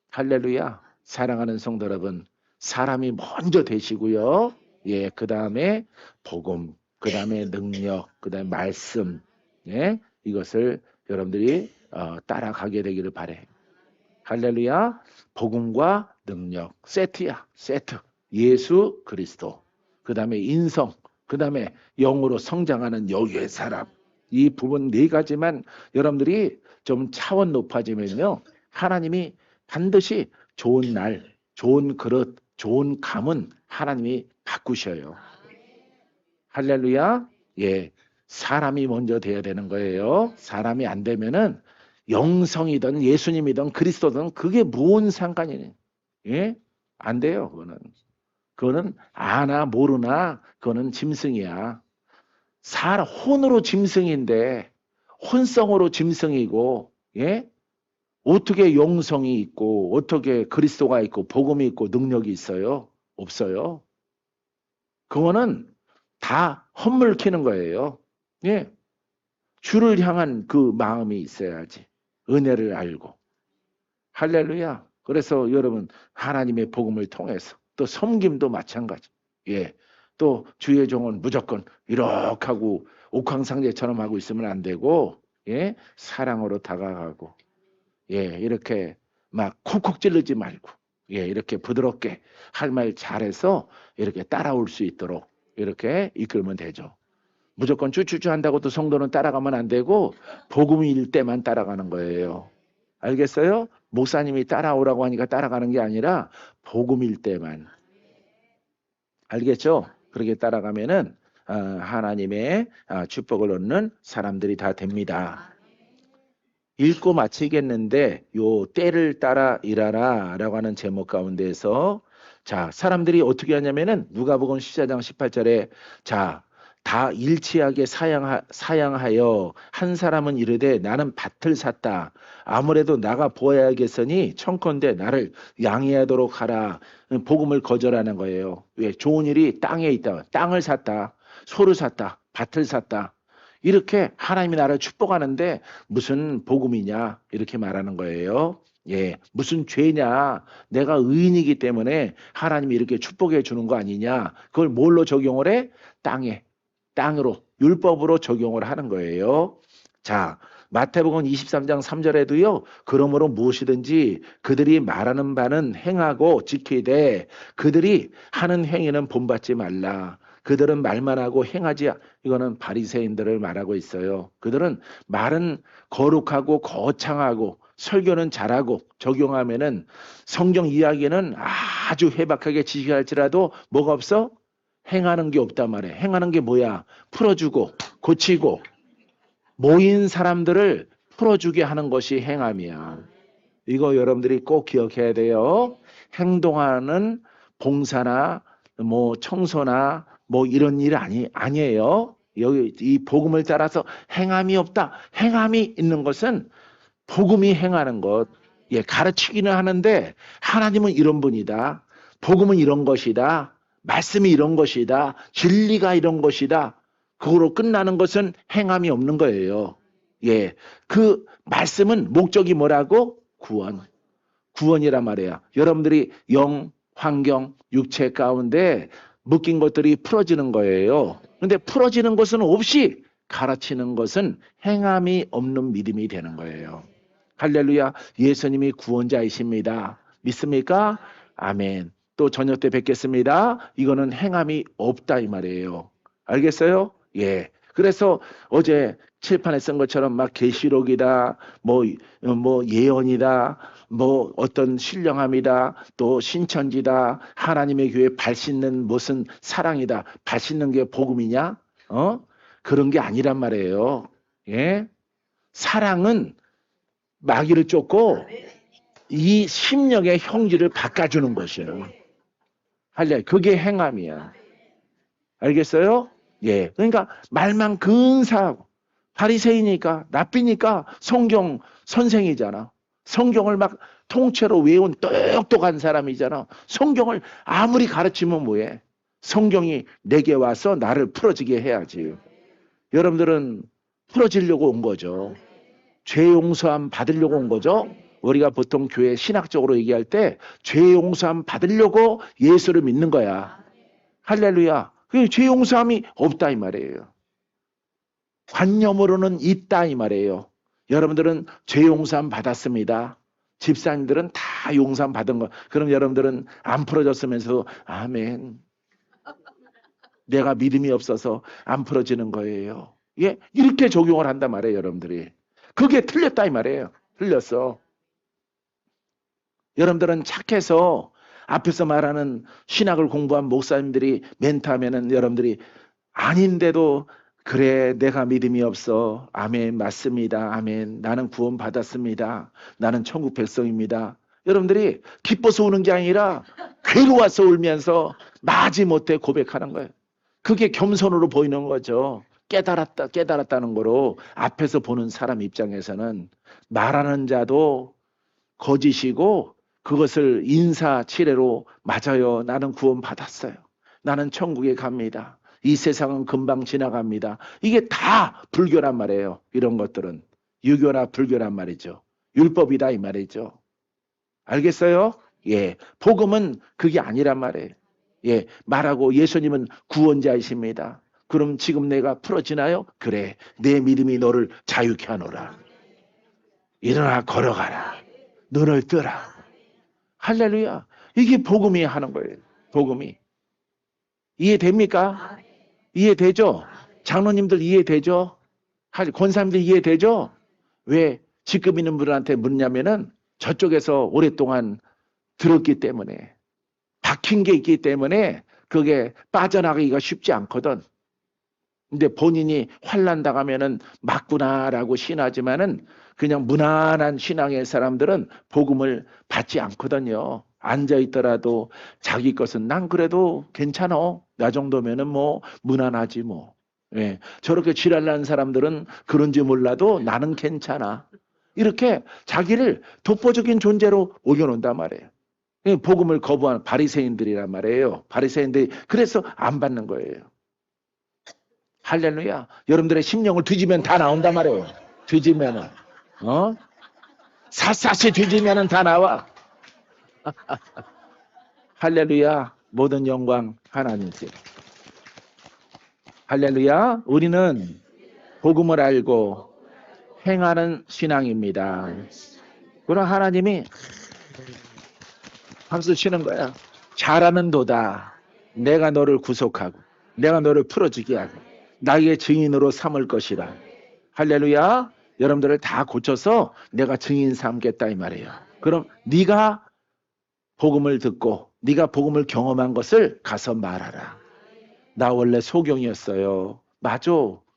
할렐루야. 사랑하는 성도 여러분, 사람이 먼저 되시고요. 예, 그 다음에 복음, 그 다음에 능력, 그 다음에 말씀, 예, 이것을 여러분들이 따라가게 되기를 바래. 할렐루야. 복음과 능력, 세트야, 세트. 예수 그리스도. 그 다음에 인성, 그 다음에 영으로 성장하는 여기의 사람. 이 부분 네 가지만 여러분들이 좀 차원 높아지면요. 하나님이 반드시 좋은 날, 좋은 그릇, 좋은 감은 하나님이 바꾸셔요. 할렐루야. 예. 사람이 먼저 돼야 되는 거예요. 사람이 안 되면은 영성이든 예수님이든 그리스도든 그게 뭔 상관이니? 예? 안 돼요, 그거는. 그거는 아나 모르나 그거는 짐승이야. 사람 혼으로 짐승인데 혼성으로 짐승이고 예? 어떻게 영성이 있고 어떻게 그리스도가 있고 복음이 있고 능력이 있어요? 없어요. 그거는 다 헛물키는 거예요. 예. 주를 향한 그 마음이 있어야지. 은혜를 알고. 할렐루야. 그래서 여러분 하나님의 복음을 통해서 또 섬김도 마찬가지. 예. 또 주의 종은 무조건 이렇게 하고 옥황상제처럼 하고 있으면 안 되고 예. 사랑으로 다가가고 예. 이렇게 막 콕콕 찌르지 말고 예. 이렇게 부드럽게 할 말 잘해서 이렇게 따라올 수 있도록 이렇게 이끌면 되죠. 무조건 쭈쭈쭈 한다고 또 성도는 따라가면 안 되고 복음일 때만 따라가는 거예요. 알겠어요? 목사님이 따라오라고 하니까 따라가는 게 아니라 복음일 때만. 알겠죠? 그렇게 따라가면은 하나님의 축복을 얻는 사람들이 다 됩니다. 읽고 마치겠는데 요 때를 따라 일하라 라고 하는 제목 가운데서 자 사람들이 어떻게 하냐면은 누가복음 14장 18절에 자 다 일치하게 사양하여 한 사람은 이르되 나는 밭을 샀다. 아무래도 나가 보아야겠으니 청컨대 나를 양해하도록 하라. 복음을 거절하는 거예요. 왜? 좋은 일이 땅에 있다. 땅을 샀다. 소를 샀다. 밭을 샀다. 이렇게 하나님이 나를 축복하는데 무슨 복음이냐 이렇게 말하는 거예요. 예, 무슨 죄냐? 내가 의인이기 때문에 하나님이 이렇게 축복해 주는 거 아니냐? 그걸 뭘로 적용을 해? 땅으로 율법으로 적용을 하는 거예요. 자, 마태복음 23장 3절에도요. 그러므로 무엇이든지 그들이 말하는 바는 행하고 지키되 그들이 하는 행위는 본받지 말라. 그들은 말만 하고 행하지 이거는 바리새인들을 말하고 있어요. 그들은 말은 거룩하고 거창하고 설교는 잘하고 적용하면은 성경 이야기는 아주 해박하게 지식할지라도 뭐가 없어? 행하는 게 없단 말이에요. 행하는 게 뭐야? 풀어주고 고치고 모인 사람들을 풀어주게 하는 것이 행함이야. 이거 여러분들이 꼭 기억해야 돼요. 행동하는 봉사나 뭐 청소나 뭐 이런 일 아니에요. 여기 이 복음을 따라서 행함이 없다. 행함이 있는 것은 복음이 행하는 것. 예, 가르치기는 하는데 하나님은 이런 분이다. 복음은 이런 것이다. 말씀이 이런 것이다. 진리가 이런 것이다. 그거로 끝나는 것은 행함이 없는 거예요. 예. 그 말씀은 목적이 뭐라고? 구원. 구원이란 말이야. 여러분들이 영, 환경, 육체 가운데 묶인 것들이 풀어지는 거예요. 근데 풀어지는 것은 없이 가르치는 것은 행함이 없는 믿음이 되는 거예요. 할렐루야. 예수님이 구원자이십니다. 믿습니까? 아멘. 또 저녁 때 뵙겠습니다. 이거는 행함이 없다 이 말이에요. 알겠어요? 예. 그래서 어제 칠판에 쓴 것처럼 막 계시록이다, 뭐 예언이다, 뭐 어떤 신령함이다, 또 신천지다, 하나님의 교회 발 씻는 무슨 사랑이다, 발 씻는 게 복음이냐? 그런 게 아니란 말이에요. 예. 사랑은 마귀를 쫓고 이 심령의 형질을 바꿔주는 것이에요. 할렐 그게 행함이야. 알겠어요? 예. 그러니까 말만 근사하고 바리새이니까 나삐니까 성경 선생이잖아. 성경을 막 통째로 외운 똑똑한 사람이잖아. 성경을 아무리 가르치면 뭐해? 성경이 내게 와서 나를 풀어지게 해야지. 여러분들은 풀어지려고 온 거죠. 죄 용서함 받으려고 온 거죠. 우리가 보통 교회 신학적으로 얘기할 때 죄 용서함 받으려고 예수를 믿는 거야. 할렐루야. 그 죄 용서함이 없다 이 말이에요. 관념으로는 있다 이 말이에요. 여러분들은 죄 용서함 받았습니다. 집사님들은 다 용서함 받은 거. 그럼 여러분들은 안 풀어졌으면서 아멘. 내가 믿음이 없어서 안 풀어지는 거예요. 예, 이렇게 적용을 한단 말이에요, 여러분들이. 그게 틀렸다 이 말이에요. 틀렸어. 여러분들은 착해서 앞에서 말하는 신학을 공부한 목사님들이 멘트하면은 여러분들이 아닌데도 그래 내가 믿음이 없어. 아멘 맞습니다. 아멘 나는 구원 받았습니다. 나는 천국 백성입니다. 여러분들이 기뻐서 우는 게 아니라 괴로워서 울면서 마지못해 고백하는 거예요. 그게 겸손으로 보이는 거죠. 깨달았다는 거로 앞에서 보는 사람 입장에서는 말하는 자도 거짓이고 그것을 인사치레로 맞아요. 나는 구원 받았어요. 나는 천국에 갑니다. 이 세상은 금방 지나갑니다. 이게 다 불교란 말이에요. 이런 것들은 유교나 불교란 말이죠. 율법이다 이 말이죠. 알겠어요? 예, 복음은 그게 아니란 말이에요. 예, 말하고 예수님은 구원자이십니다. 그럼 지금 내가 풀어지나요? 그래, 내 믿음이 너를 자유케 하노라. 일어나 걸어가라. 눈을 뜨라. 할렐루야. 이게 복음이 하는 거예요. 복음이. 이해됩니까? 이해되죠? 장로님들 이해되죠? 권사님들 이해되죠? 왜 직급 있는 분들한테 묻냐면은 저쪽에서 오랫동안 들었기 때문에 박힌 게 있기 때문에 그게 빠져나가기가 쉽지 않거든. 근데 본인이 환난 당하면은 맞구나라고 신하지만은 그냥 무난한 신앙의 사람들은 복음을 받지 않거든요. 앉아 있더라도 자기 것은 난 그래도 괜찮아. 나 정도면은 뭐 무난하지 뭐. 예. 저렇게 지랄난 사람들은 그런지 몰라도 나는 괜찮아. 이렇게 자기를 독보적인 존재로 올려놓는단 말이에요. 복음을 거부하는 바리새인들이란 말이에요. 바리새인들이 그래서 안 받는 거예요. 할렐루야. 여러분들의 심령을 뒤지면 다 나온단 말이에요. 뒤지면은. 샅샅이 뒤지면은 다 나와. 할렐루야. 모든 영광 하나님께. 할렐루야. 우리는 복음을 알고 행하는 신앙입니다. 그럼 하나님이 박수 치는 거야. 잘하는 도다. 내가 너를 구속하고 내가 너를 풀어주게 하고 나의 증인으로 삼을 것이라. 할렐루야. 여러분들을 다 고쳐서 내가 증인 삼겠다 이 말이에요. 그럼 네가 복음을 듣고 네가 복음을 경험한 것을 가서 말하라. 나 원래 소경이었어요. 맞아.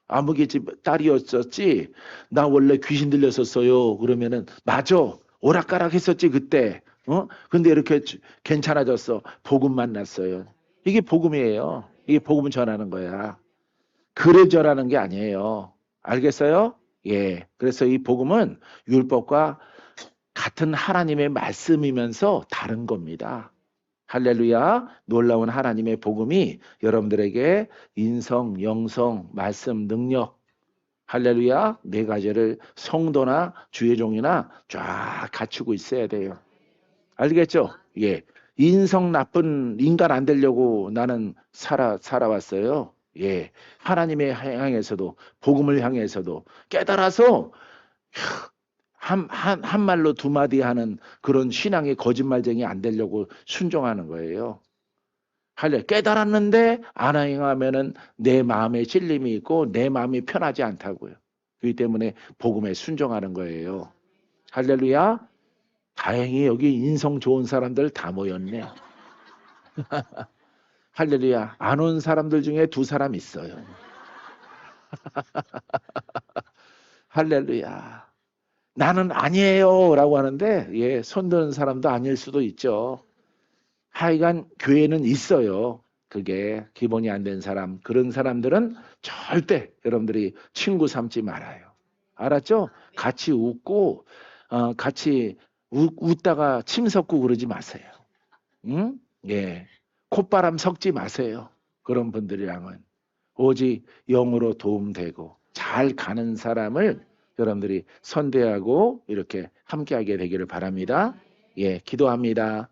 아무개 집 딸이었었지. 나 원래 귀신 들렸었어요. 그러면은 맞아. 오락가락 했었지 그때. 근데 이렇게 괜찮아졌어. 복음 만났어요. 이게 복음이에요. 이게 복음을 전하는 거야. 글을 전하는 게 아니에요. 알겠어요? 예. 그래서 이 복음은 율법과 같은 하나님의 말씀이면서 다른 겁니다. 할렐루야. 놀라운 하나님의 복음이 여러분들에게 인성, 영성, 말씀, 능력, 할렐루야. 네 가지를 성도나 주의 종이나 쫙 갖추고 있어야 돼요. 알겠죠? 예. 인성 나쁜 인간 안 되려고 나는 살아왔어요. 예. 하나님의 향해서도, 복음을 향해서도 깨달아서 한 말로 두 마디 하는 그런 신앙의 거짓말쟁이 안 되려고 순종하는 거예요. 깨달았는데 안 행하면은 내 마음에 찔림이 있고 내 마음이 편하지 않다고요. 그렇기 때문에 복음에 순종하는 거예요. 할렐루야. 다행히 여기 인성 좋은 사람들 다 모였네. 할렐루야. 안 온 사람들 중에 두 사람 있어요. 할렐루야. 나는 아니에요 라고 하는데 예, 손드는 사람도 아닐 수도 있죠. 하여간 교회는 있어요. 그게 기본이 안 된 사람. 그런 사람들은 절대 여러분들이 친구 삼지 말아요. 알았죠? 같이 웃고 같이 웃다가 침 섞고 그러지 마세요. 응? 예. 콧바람 섞지 마세요. 그런 분들이랑은. 오직 영으로 도움되고 잘 가는 사람을 여러분들이 선대하고 이렇게 함께하게 되기를 바랍니다. 예, 기도합니다.